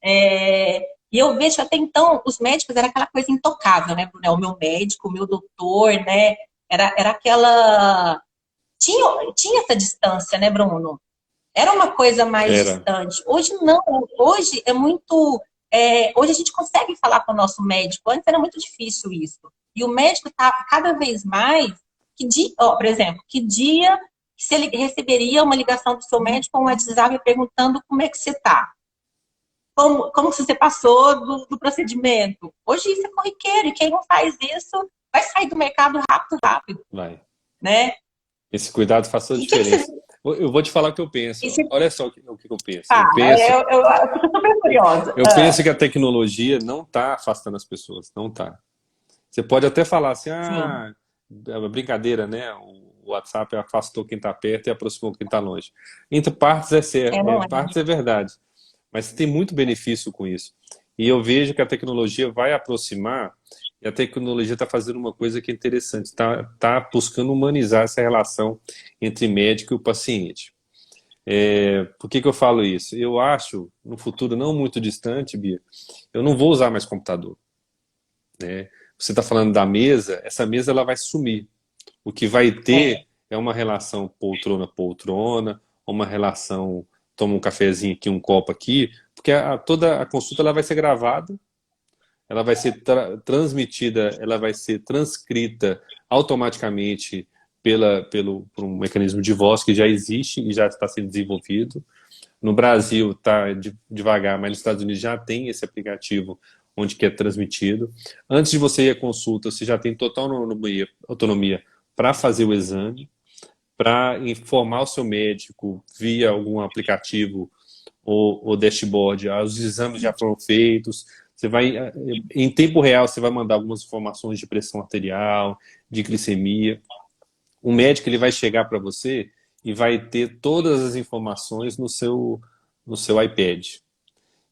E eu vejo que até então os médicos era aquela coisa intocável, né, Bruno? O meu médico, o meu doutor, né? Era aquela. Tinha essa distância, né, Bruno? Era uma coisa mais Era. distante. Hoje não. Hoje é muito. Hoje a gente consegue falar com o nosso médico. Antes era muito difícil isso. E o médico está cada vez mais. Por exemplo, que dia que se ele receberia uma ligação do seu médico ou um WhatsApp perguntando como é que você está? Como que você passou do procedimento? Hoje isso é corriqueiro. E quem não faz isso vai sair do mercado rápido. Vai. Né? Esse cuidado faz toda a diferença. Eu vou te falar o que eu penso. Olha só o que eu penso. Eu fico super curiosa. Eu penso que a tecnologia não está afastando as pessoas. Não está. Você pode até falar assim, é brincadeira, né? O WhatsApp afastou quem está perto e aproximou quem está longe. Entre partes é certo, partes é verdade. Mas tem muito benefício com isso. E eu vejo que a tecnologia vai aproximar, e a tecnologia está fazendo uma coisa que é interessante, está buscando humanizar essa relação entre médico e o paciente. Por que eu falo isso? Eu acho, no futuro não muito distante, Bia, eu não vou usar mais computador. Né? Você está falando da mesa, essa mesa ela vai sumir. O que vai ter é uma relação poltrona-poltrona, uma relação toma um cafezinho aqui, um copo aqui, porque toda a consulta ela vai ser gravada, ela vai ser transmitida, ela vai ser transcrita automaticamente por um mecanismo de voz que já existe e já está sendo desenvolvido. No Brasil está devagar, mas nos Estados Unidos já tem esse aplicativo onde que é transmitido. Antes de você ir à consulta, você já tem total autonomia para fazer o exame, para informar o seu médico via algum aplicativo ou dashboard, os exames já foram feitos, você vai, em tempo real, você vai mandar algumas informações de pressão arterial, de glicemia. O médico ele vai chegar para você e vai ter todas as informações no seu iPad.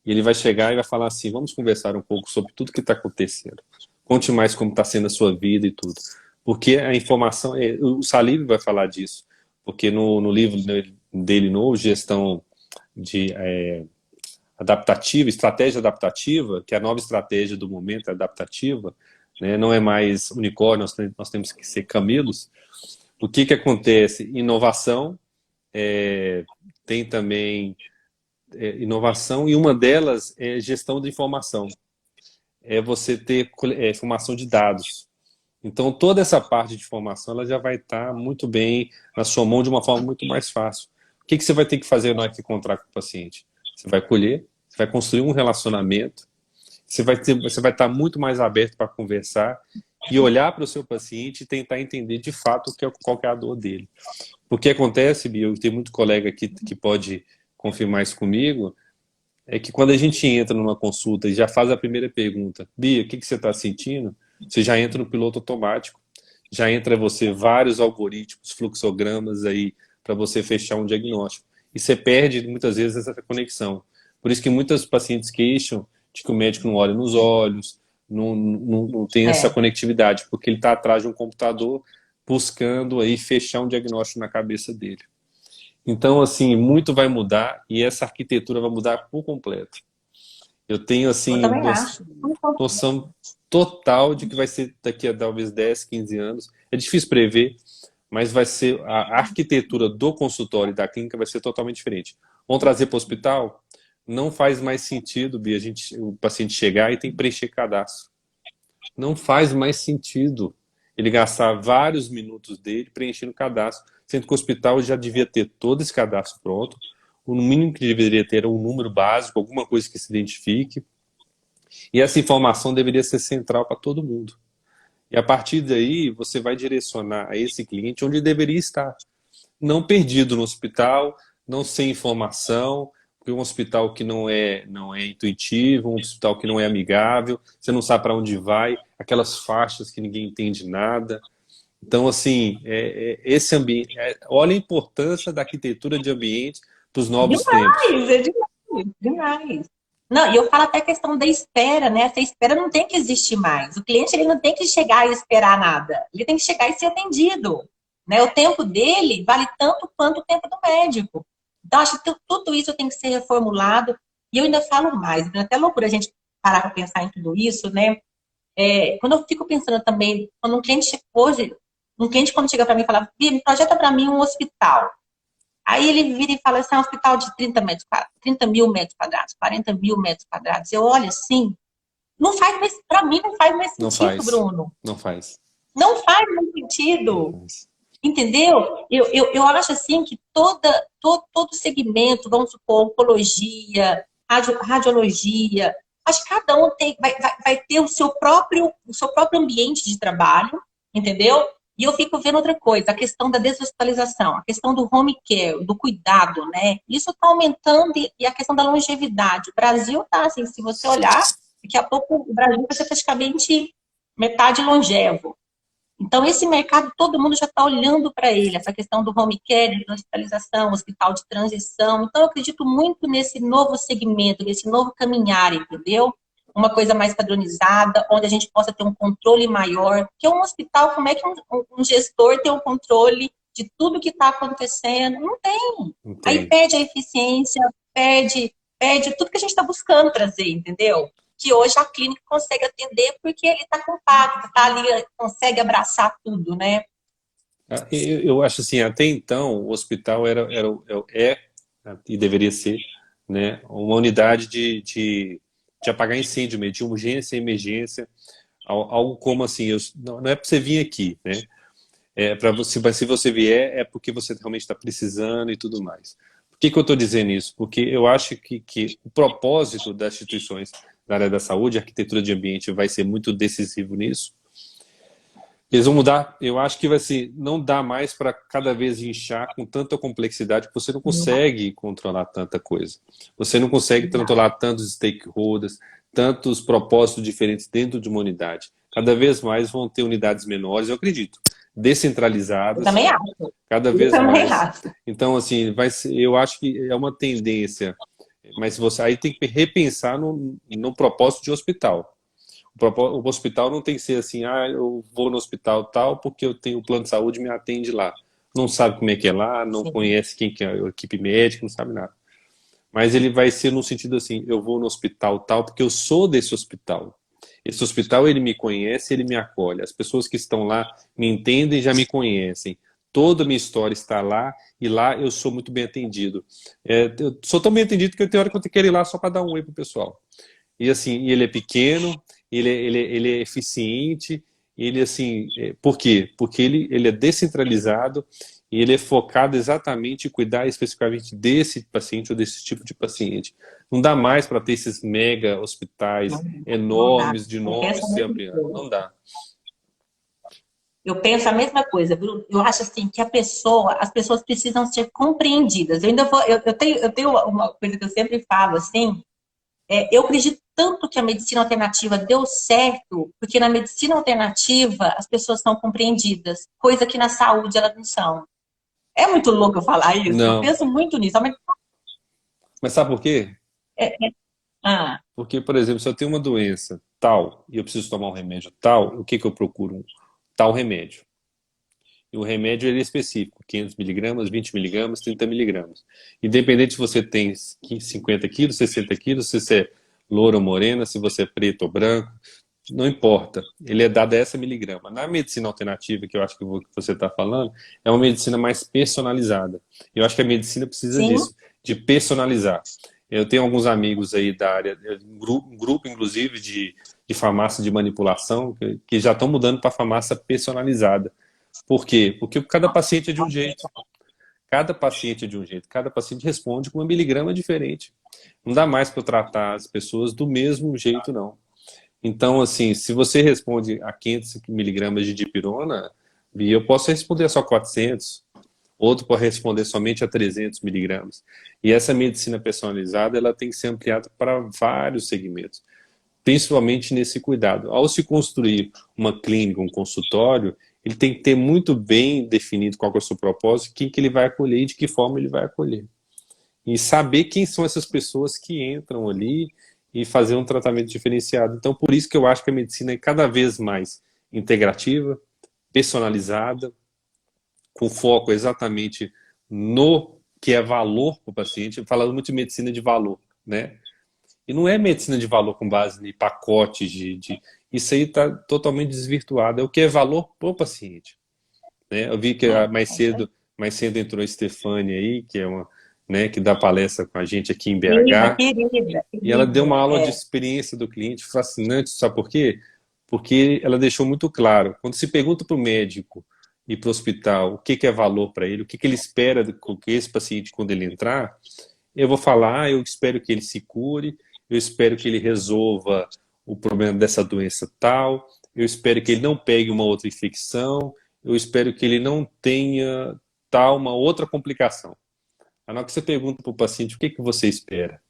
E ele vai chegar e vai falar assim, vamos conversar um pouco sobre tudo que está acontecendo. Conte mais como está sendo a sua vida e tudo. Porque a informação, o Salib vai falar disso, porque no livro dele novo, Gestão Adaptativa, Estratégia Adaptativa, que é a nova estratégia do momento, é adaptativa, né? Não é mais unicórnio, nós temos que ser camelos. O que acontece? Inovação, tem também inovação, e uma delas é gestão de informação. É você ter formação de dados. Então, toda essa parte de informação ela já vai estar muito bem na sua mão de uma forma muito mais fácil. O que você vai ter que fazer na hora que encontrar com o paciente? Você vai colher, você vai construir um relacionamento, você vai estar muito mais aberto para conversar e olhar para o seu paciente e tentar entender de fato qual que é a dor dele. Porque acontece, Bia, tem muito colega aqui que pode confirmar isso comigo, é que quando a gente entra numa consulta e já faz a primeira pergunta, Bia, o que você está sentindo? Você já entra no piloto automático, já entra você vários algoritmos, fluxogramas aí para você fechar um diagnóstico. E você perde muitas vezes essa conexão. Por isso que muitos pacientes queixam de que o médico não olha nos olhos, não tem essa conectividade, porque ele está atrás de um computador buscando aí fechar um diagnóstico na cabeça dele. Então, assim, muito vai mudar e essa arquitetura vai mudar por completo. Eu tenho, assim, noção total de que vai ser daqui a talvez 10, 15 anos. É difícil prever, mas vai ser a arquitetura do consultório e da clínica vai ser totalmente diferente. Vamos trazer para o hospital? Não faz mais sentido, Bia, o paciente chegar e tem que preencher cadastro. Não faz mais sentido ele gastar vários minutos dele preenchendo cadastro, sendo que o hospital já devia ter todo esse cadastro pronto. O mínimo que deveria ter é um número básico, alguma coisa que se identifique. E essa informação deveria ser central para todo mundo. E a partir daí, você vai direcionar a esse cliente onde deveria estar. Não perdido no hospital, não sem informação, porque um hospital que não é intuitivo, um hospital que não é amigável, você não sabe para onde vai, aquelas faixas que ninguém entende nada. Então, assim, esse ambiente... olha a importância da arquitetura de ambiente para os novos tempos. É demais, demais. Não, e eu falo até a questão da espera, né? Essa espera não tem que existir mais. O cliente ele não tem que chegar e esperar nada. Ele tem que chegar e ser atendido. Né? O tempo dele vale tanto quanto o tempo do médico. Então, acho que tudo isso tem que ser reformulado. E eu ainda falo mais. É até loucura a gente parar para pensar em tudo isso, né? Quando eu fico pensando também, quando um cliente quando chega para mim e fala, Bia, me projeta para mim um hospital. Aí ele vira e fala assim, é um hospital de 30 mil metros quadrados, 40 mil metros quadrados. Eu olho assim, não faz mais, para mim não faz mais Não sentido, faz. Bruno. Não faz. Não faz mais Não sentido. faz. Entendeu? Eu acho assim que todo segmento, vamos supor, oncologia, radiologia, acho que cada um vai ter o seu próprio ambiente de trabalho, entendeu? E eu fico vendo outra coisa, a questão da deshospitalização, a questão do home care, do cuidado, né? Isso está aumentando e a questão da longevidade. O Brasil está, assim, se você olhar, daqui a pouco o Brasil vai ser praticamente metade longevo. Então, esse mercado, todo mundo já está olhando para ele, essa questão do home care, de hospitalização, hospital de transição. Então, eu acredito muito nesse novo segmento, nesse novo caminhar, entendeu? Uma coisa mais padronizada, onde a gente possa ter um controle maior. Porque um hospital, como é que um gestor tem um controle de tudo que está acontecendo? Não tem. Aí Entende? perde a eficiência, perde tudo que a gente está buscando trazer, entendeu? Que hoje a clínica consegue atender porque ele está compacto, está ali, consegue abraçar tudo, né? Eu acho assim, até então, o hospital é e deveria ser, né, uma unidade de apagar incêndio mesmo, de urgência e emergência, algo como assim, não é para você vir aqui, né? É para você, se você vier, é porque você realmente está precisando e tudo mais. Por que eu estou dizendo isso? Porque eu acho que o propósito das instituições da área da saúde, a arquitetura de ambiente vai ser muito decisivo nisso. Eles vão mudar, eu acho que vai ser, não dá mais para cada vez inchar com tanta complexidade que você não consegue controlar tanta coisa. Você não consegue controlar tantos stakeholders, tantos propósitos diferentes dentro de uma unidade. Cada vez mais vão ter unidades menores, eu acredito, Eu descentralizadas, também acho. cada Eu vez também mais. acho. Então, assim, eu acho que é uma tendência, mas você aí tem que repensar no propósito de hospital. O hospital não tem que ser assim, eu vou no hospital tal porque eu tenho o plano de saúde e me atende lá. Não sabe como é que é lá, não Sim. conhece quem que é a equipe médica, não sabe nada. Mas ele vai ser no sentido assim, eu vou no hospital tal porque eu sou desse hospital. Esse hospital, ele me conhece, ele me acolhe. As pessoas que estão lá me entendem e já me conhecem. Toda a minha história está lá e lá eu sou muito bem atendido. Eu sou tão bem atendido que eu tenho hora que eu quero ir lá só para dar um oi pro pessoal. E assim, ele é pequeno, ele é eficiente, ele assim, por quê? Porque ele é descentralizado e ele é focado exatamente em cuidar especificamente desse paciente ou desse tipo de paciente. Não dá mais para ter esses mega hospitais Não, não dá. enormes, de Eu penso a nomes se mesma ampliando. coisa. Não dá. Eu penso a mesma coisa, Bruno. Eu acho assim que as pessoas precisam ser compreendidas. Eu ainda vou, eu tenho uma coisa que eu sempre falo assim. Eu acredito tanto que a medicina alternativa deu certo, porque na medicina alternativa as pessoas são compreendidas, coisa que na saúde elas não são. É muito louco eu falar isso. Eu Não. penso muito nisso. Mas sabe por quê? Ah, Porque, por exemplo, se eu tenho uma doença tal e eu preciso tomar um remédio tal, o que eu procuro? Um tal remédio. E o remédio ele é específico, 500 miligramas, 20 miligramas, 30 miligramas. Independente se você tem 50 quilos, 60 quilos, se você é loura ou morena, se você é preto ou branco, não importa. Ele é dado a essa miligrama. Na medicina alternativa, que eu acho que você está falando, é uma medicina mais personalizada. Eu acho que a medicina precisa sim, disso, de personalizar. Eu tenho alguns amigos aí da área, um grupo inclusive de farmácia de manipulação, que já estão mudando para farmácia personalizada. Por quê? Porque cada paciente é de um jeito. Cada paciente é de um jeito. Cada paciente responde com uma miligrama diferente. Não dá mais para eu tratar as pessoas do mesmo jeito, não. Então, assim, se você responde a 500 miligramas de dipirona, eu posso responder só 400. Outro pode responder somente a 300 miligramas. E essa medicina personalizada, ela tem que ser ampliada para vários segmentos, principalmente nesse cuidado. Ao se construir uma clínica, um consultório, ele tem que ter muito bem definido qual é o seu propósito, quem que ele vai acolher e de que forma ele vai acolher. E saber quem são essas pessoas que entram ali e fazer um tratamento diferenciado. Então, por isso que eu acho que a medicina é cada vez mais integrativa, personalizada, com foco exatamente no que é valor para o paciente, falando muito de medicina de valor, né? E não é medicina de valor com base em pacotes Isso aí está totalmente desvirtuado. É o que é valor para o paciente, né? Eu vi que mais cedo entrou a Stefânia aí, que é uma, né, que dá palestra com a gente aqui em BH, Querida, e ela deu querida. uma aula de experiência do cliente fascinante, sabe por quê? Porque ela deixou muito claro, quando se pergunta para o médico e para o hospital o que é valor para ele, o que ele espera que esse paciente, quando ele entrar, eu vou falar, eu espero que ele se cure, eu espero que ele resolva o problema dessa doença tal, eu espero que ele não pegue uma outra infecção, eu espero que ele não tenha uma outra complicação. Na hora que você pergunta para o paciente o que você espera,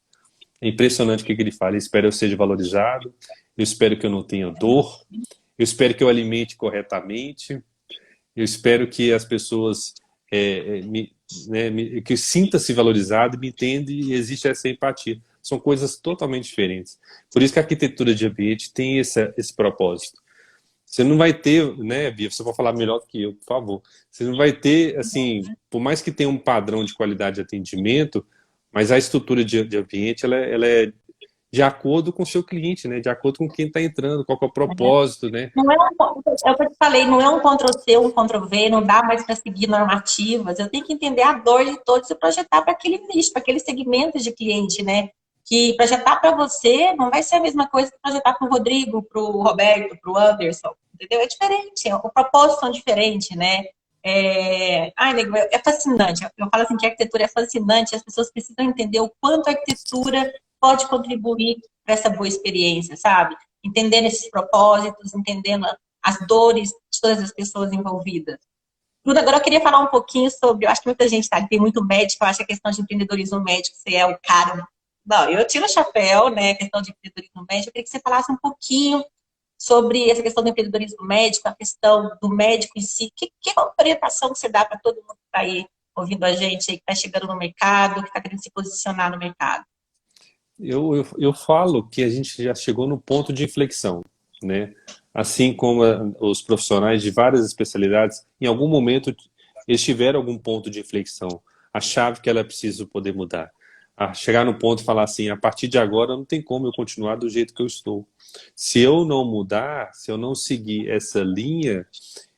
é impressionante o que ele fala. Ele espera que eu seja valorizado, eu espero que eu não tenha dor, eu espero que eu alimente corretamente, eu espero que as pessoas que sinta-se valorizado, me entenda e existe essa empatia. São coisas totalmente diferentes. Por isso que a arquitetura de ambiente tem esse propósito. Você não vai ter, né, Bia, você vai falar melhor do que eu, por favor. Você não vai ter, assim, por mais que tenha um padrão de qualidade de atendimento, mas a estrutura de ambiente, ela é de acordo com o seu cliente, né? De acordo com quem está entrando, qual que é o propósito, né? Não é é o que eu te falei, não é um Ctrl+C, um Ctrl+V, não dá mais para seguir normativas. Eu tenho que entender a dor de todos e projetar para aquele nicho, para aquele segmento de cliente, né? Que projetar para você não vai ser a mesma coisa que projetar para o Rodrigo, para o Roberto, para o Anderson, entendeu? É diferente, o propósito são diferentes, né? Ai, nego, é fascinante. Eu falo assim que a arquitetura é fascinante, as pessoas precisam entender o quanto a arquitetura pode contribuir para essa boa experiência, sabe? Entendendo esses propósitos, entendendo as dores de todas as pessoas envolvidas. Duda, agora eu queria falar um pouquinho sobre, eu acho que muita gente tem muito médico, eu acho que a questão de empreendedorismo médico, você é o cara. Não, eu tiro o chapéu, né, a questão de empreendedorismo médico, eu queria que você falasse um pouquinho sobre essa questão do empreendedorismo médico, a questão do médico em si, que orientação você dá para todo mundo que está aí ouvindo a gente, que está chegando no mercado, que está querendo se posicionar no mercado? Eu falo que a gente já chegou no ponto de inflexão, né? Assim como os profissionais de várias especialidades, em algum momento eles tiveram algum ponto de inflexão. A chave que ela precisa poder mudar. A chegar no ponto e falar assim, a partir de agora não tem como eu continuar do jeito que eu estou. Se eu não mudar, se eu não seguir essa linha,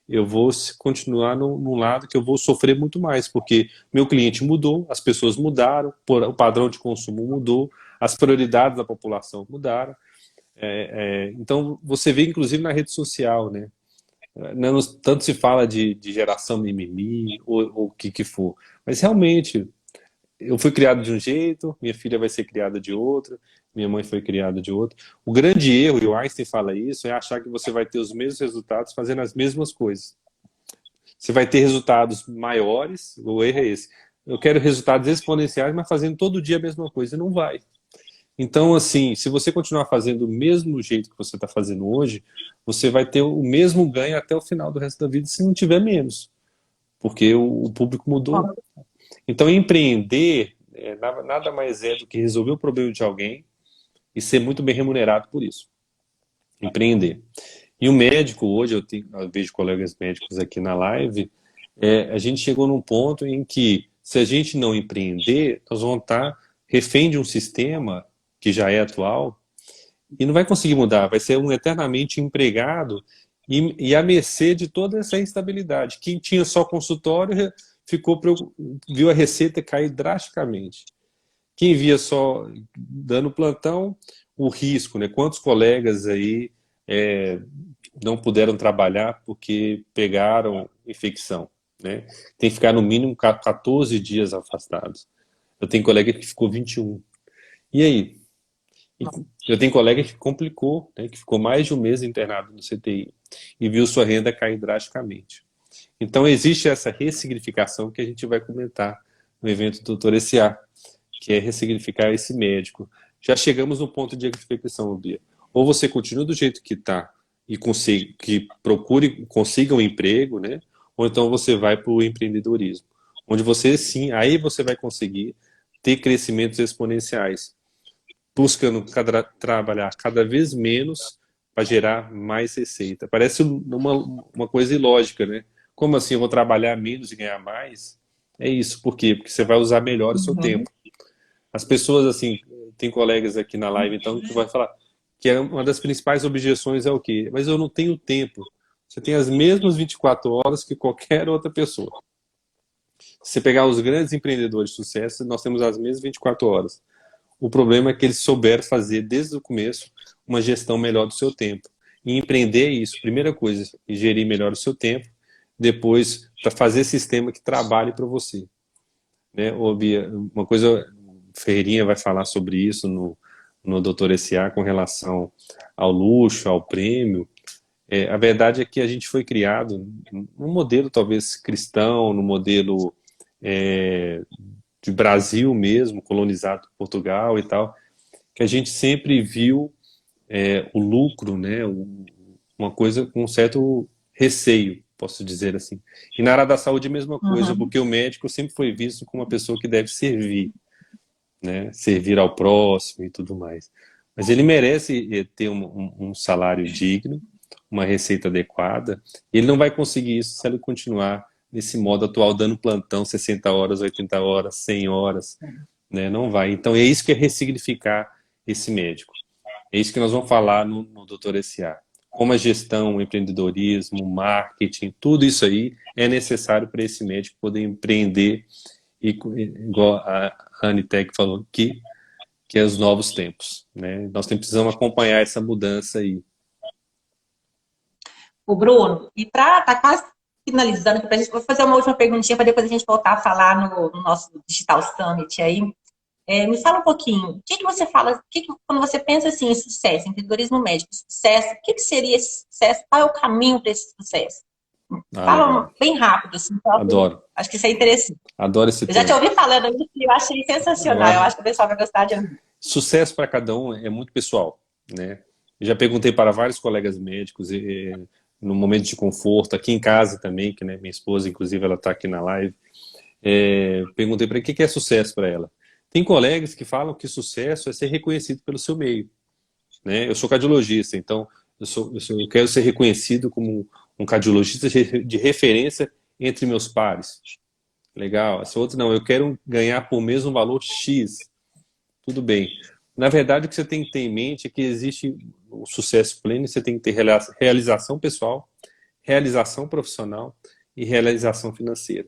eu vou continuar num lado que eu vou sofrer muito mais, porque meu cliente mudou, as pessoas mudaram, o padrão de consumo mudou, as prioridades da população mudaram. Então, você vê, inclusive, na rede social, né? Não, tanto se fala de geração mimimi, ou o que for. Mas, realmente, eu fui criado de um jeito, minha filha vai ser criada de outro, minha mãe foi criada de outro. O grande erro, e o Einstein fala isso, é achar que você vai ter os mesmos resultados fazendo as mesmas coisas. Você vai ter resultados maiores, o erro é esse. Eu quero resultados exponenciais, mas fazendo todo dia a mesma coisa. Não vai. Então, assim, se você continuar fazendo do mesmo jeito que você está fazendo hoje, você vai ter o mesmo ganho até o final do resto da vida, se não tiver menos. Porque o público mudou. Então, empreender nada mais é do que resolver o problema de alguém e ser muito bem remunerado por isso. Empreender. E o médico, hoje, eu vejo colegas médicos aqui na live, a gente chegou num ponto em que, se a gente não empreender, nós vamos estar refém de um sistema que já é atual, e não vai conseguir mudar, vai ser um eternamente empregado e à mercê de toda essa instabilidade. Quem tinha só consultório viu a receita cair drasticamente. Quem via só dando plantão, o risco, né? Quantos colegas aí não puderam trabalhar porque pegaram infecção, né? Tem que ficar no mínimo 14 dias afastados. Eu tenho colega que ficou 21. E aí? Eu tenho colega que complicou, né, que ficou mais de um mês internado no CTI e viu sua renda cair drasticamente. Então, existe essa ressignificação que a gente vai comentar no evento do Dr. S.A., que é ressignificar esse médico. Já chegamos no ponto de inflexão, Bia. Ou você continua do jeito que está e consiga um emprego, né? Ou então você vai para o empreendedorismo, onde você sim, aí você vai conseguir ter crescimentos exponenciais. buscando trabalhar cada vez menos para gerar mais receita. Parece uma coisa ilógica, né? Como assim eu vou trabalhar menos e ganhar mais? É isso, por quê? Porque você vai usar melhor o seu Uhum. tempo. As pessoas, assim, tem colegas aqui na live, então, que vai falar que uma das principais objeções é o quê? Mas eu não tenho tempo. Você tem as mesmas 24 horas que qualquer outra pessoa. Se você pegar os grandes empreendedores de sucesso, nós temos as mesmas 24 horas. O problema é que eles souberam fazer, desde o começo, uma gestão melhor do seu tempo. E empreender é isso. Primeira coisa, gerir melhor o seu tempo. Depois, para fazer sistema que trabalhe para você. Né? Ô, Bia, uma coisa, Ferreirinha vai falar sobre isso no Doutor S.A. com relação ao luxo, ao prêmio. A verdade é que a gente foi criado num modelo talvez cristão, no modelo de Brasil mesmo, colonizado por Portugal e tal, que a gente sempre viu o lucro, né, uma coisa com um certo receio, posso dizer assim. E na área da saúde a mesma coisa, Uhum. porque o médico sempre foi visto como uma pessoa que deve servir, né, servir ao próximo e tudo mais. Mas ele merece ter um salário digno, uma receita adequada, e ele não vai conseguir isso se ele continuar nesse modo atual, dando plantão 60 horas, 80 horas, 100 horas, né? Não vai. Então é isso que é ressignificar esse médico. É isso que nós vamos falar no Doutor S.A. Como a gestão, o empreendedorismo, o marketing, tudo isso aí é necessário para esse médico poder empreender e, igual a Anitec falou, que é os novos tempos, né? Nós precisamos acompanhar essa mudança aí. O Bruno, e para tá quase finalizando aqui, pra gente, vou fazer uma última perguntinha para depois a gente voltar a falar no nosso Digital Summit aí. Me fala um pouquinho, o que, que você fala, quando você pensa assim em sucesso, empreendedorismo médico, sucesso, o que, que seria esse sucesso? Qual é o caminho para esse sucesso? Ah, Fala legal. bem rápido, assim, Adoro. acho que isso é interessante. Adoro esse Eu já te tema. ouvi falando isso e eu achei sensacional. Eu acho que o pessoal vai gostar de ouvir. Sucesso para cada um é muito pessoal, né? Eu já perguntei para vários colegas médicos, no momento de conforto, aqui em casa também, que né, minha esposa, inclusive, ela está aqui na live. Perguntei para o que é sucesso para ela. Tem colegas que falam que sucesso é ser reconhecido pelo seu meio, né? Eu sou cardiologista, então eu quero ser reconhecido como um cardiologista de referência entre meus pares. Legal. Essa outra não, eu quero ganhar por mês um valor X. Tudo bem. Na verdade, o que você tem que ter em mente é que existe o sucesso pleno, você tem que ter realização pessoal, realização profissional e realização financeira.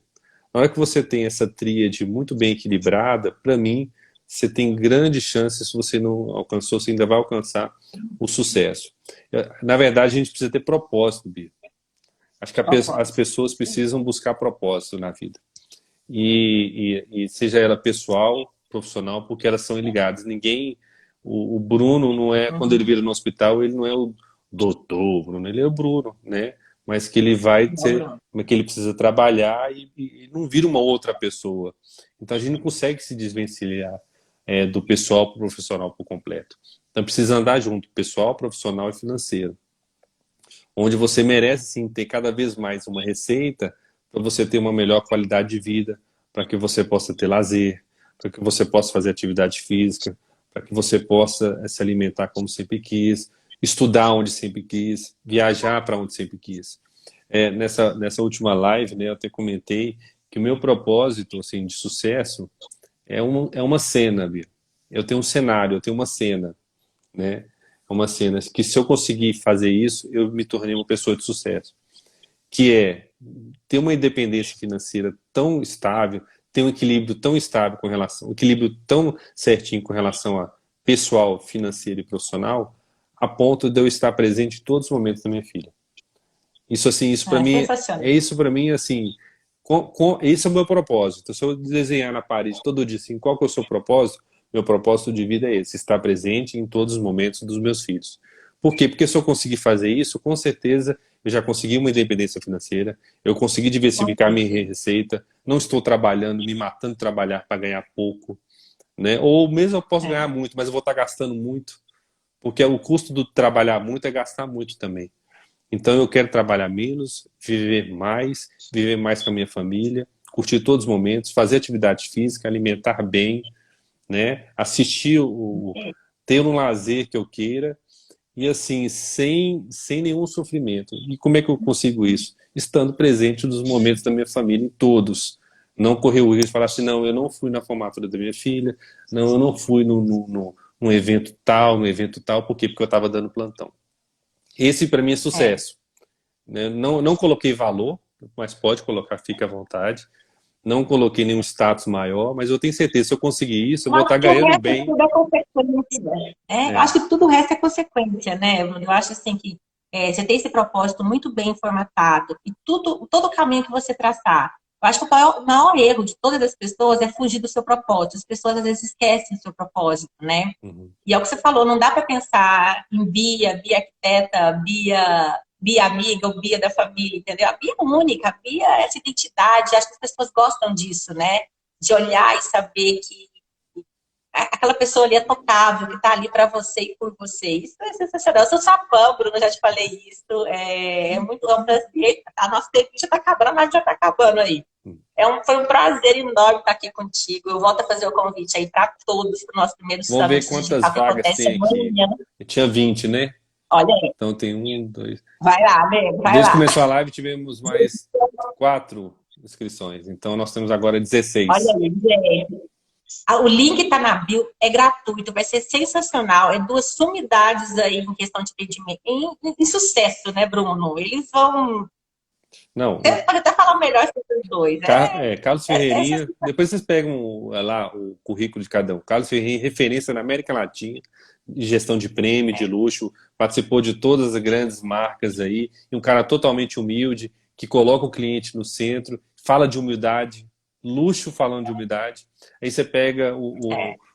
Na hora que você tem essa tríade muito bem equilibrada, para mim, você tem grandes chances, se você não alcançou, você ainda vai alcançar o sucesso. Na verdade, a gente precisa ter propósito, Bia. Acho que as pessoas precisam buscar propósito na vida. E seja ela pessoal, profissional, porque elas são ligadas. Ninguém, o Bruno não é, quando ele vira no hospital, ele não é o doutor Bruno, ele é o Bruno, né? Mas que ele vai ter, que ele precisa trabalhar e não vira uma outra pessoa. Então a gente não consegue se desvencilhar do pessoal para o profissional por completo. Então precisa andar junto, pessoal, profissional e financeiro. Onde você merece sim ter cada vez mais uma receita para você ter uma melhor qualidade de vida, para que você possa ter lazer, para que você possa fazer atividade física, para que você possa se alimentar como sempre quis, estudar onde sempre quis, viajar para onde sempre quis. Nessa última live, né, eu até comentei que o meu propósito assim, de sucesso é uma cena, Bia. Eu tenho um cenário, eu tenho uma cena, né? Uma cena que se eu conseguir fazer isso, eu me tornei uma pessoa de sucesso. Que é ter uma independência financeira tão estável, ter um equilíbrio tão estável com relação, um equilíbrio tão certinho com relação a pessoal, financeiro e profissional, a ponto de eu estar presente em todos os momentos da minha filha. Isso assim, isso para mim, Sensacional. isso para mim assim, esse é o meu propósito. Se eu desenhar na parede todo dia assim, qual que é o seu propósito? Meu propósito de vida é esse, estar presente em todos os momentos dos meus filhos. Por quê? Porque se eu conseguir fazer isso, com certeza eu já consegui uma independência financeira, eu consegui diversificar minha receita, não estou trabalhando, me matando de trabalhar para ganhar pouco, né? Ou mesmo eu posso ganhar muito, mas eu vou estar gastando muito, porque o custo do trabalhar muito é gastar muito também. Então eu quero trabalhar menos, viver mais com a minha família, curtir todos os momentos, fazer atividade física, alimentar bem, né? Assistir ter um lazer que eu queira e assim, sem nenhum sofrimento. E como é que eu consigo isso? Estando presente nos momentos da minha família, em todos. Não correr o risco de falar assim, não, eu não fui na formatura da minha filha, não, eu não fui num evento tal, no evento tal, por quê? Porque eu estava dando plantão. Esse para mim é É. sucesso, né? Não coloquei valor, mas pode colocar, fica à vontade. Não coloquei nenhum status maior, mas eu tenho certeza, se eu conseguir isso, eu Eu vou acho estar que o ganhando resto bem. tudo é consequência. Eu É. acho que tudo o resto é consequência, né, Bruno? Eu acho assim que você tem esse propósito muito bem formatado e todo o caminho que você traçar. Eu acho que o maior erro de todas as pessoas é fugir do seu propósito. As pessoas às vezes esquecem o seu propósito, né? Uhum. E é o que você falou, não dá para pensar em Bia arquiteta, Bia amiga ou Bia da família, entendeu? A Bia é única, a Bia é essa identidade, acho que as pessoas gostam disso, né? De olhar e saber que aquela pessoa ali é tocável, que está ali para você e por você. Isso é sensacional. Eu sou sua fã, Bruno, já te falei isso. É um prazer. A nossa entrevista está acabando, mas já está acabando aí. Foi um prazer enorme estar aqui contigo. Eu volto a fazer o convite aí para todos, para o nosso primeiro Vamos ver Summit quantas Digital, que vagas acontece tem aqui. amanhã. Eu tinha 20, né? Olha aí, Então tem um, dois. vai lá, amigo, vai Desde que lá. começou a live, tivemos mais 4 inscrições. Então nós temos agora Olha 16. aí, gente. O link está na bio, é gratuito, vai ser sensacional. É duas sumidades aí em questão de atendimento, em sucesso, né, Bruno? Eles vão. Não, Você pode até falar melhor sobre os dois. Carlos Ferreirinha. Depois vocês pegam lá o currículo de cada um. Carlos Ferreirinha, referência na América Latina, de gestão de prêmio, de luxo, participou de todas as grandes marcas aí, e um cara totalmente humilde, que coloca o cliente no centro, fala de humildade, luxo falando de humildade. Aí você pega o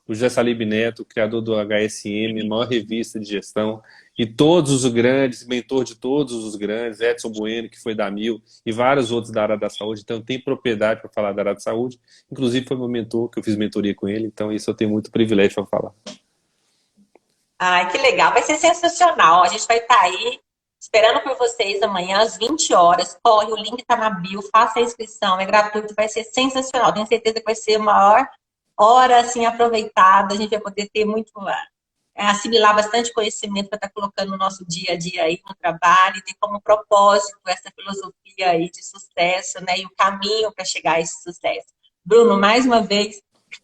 José Salib Neto, criador do HSM, a maior revista de gestão, e todos os grandes, mentor de todos os grandes, Edson Bueno, que foi da Mil, e vários outros da área da saúde. Então, tem propriedade para falar da área da saúde. Inclusive, foi meu mentor, que eu fiz mentoria com ele. Então, isso eu tenho muito privilégio para falar. Ai, que legal, vai ser sensacional. A gente vai estar aí esperando por vocês amanhã às 20 horas. Corre, o link está na bio, faça a inscrição, é gratuito, vai ser sensacional. Tenho certeza que vai ser a maior hora assim, aproveitada. A gente vai poder ter muito, assimilar bastante conhecimento para estar colocando no nosso dia a dia aí no trabalho e ter como propósito essa filosofia aí de sucesso, né? E o caminho para chegar a esse sucesso. Bruno, mais uma vez,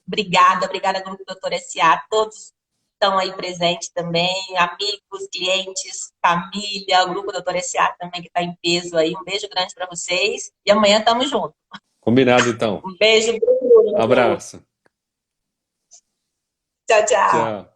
obrigada, Grupo Doutor S.A., todos estão aí presentes também, amigos, clientes, família, o Grupo Doutor S.A. também que está em peso aí. Um beijo grande para vocês e amanhã estamos juntos. Combinado, então. Um beijo, Bruno. Abraço. Tchau, tchau. Tchau.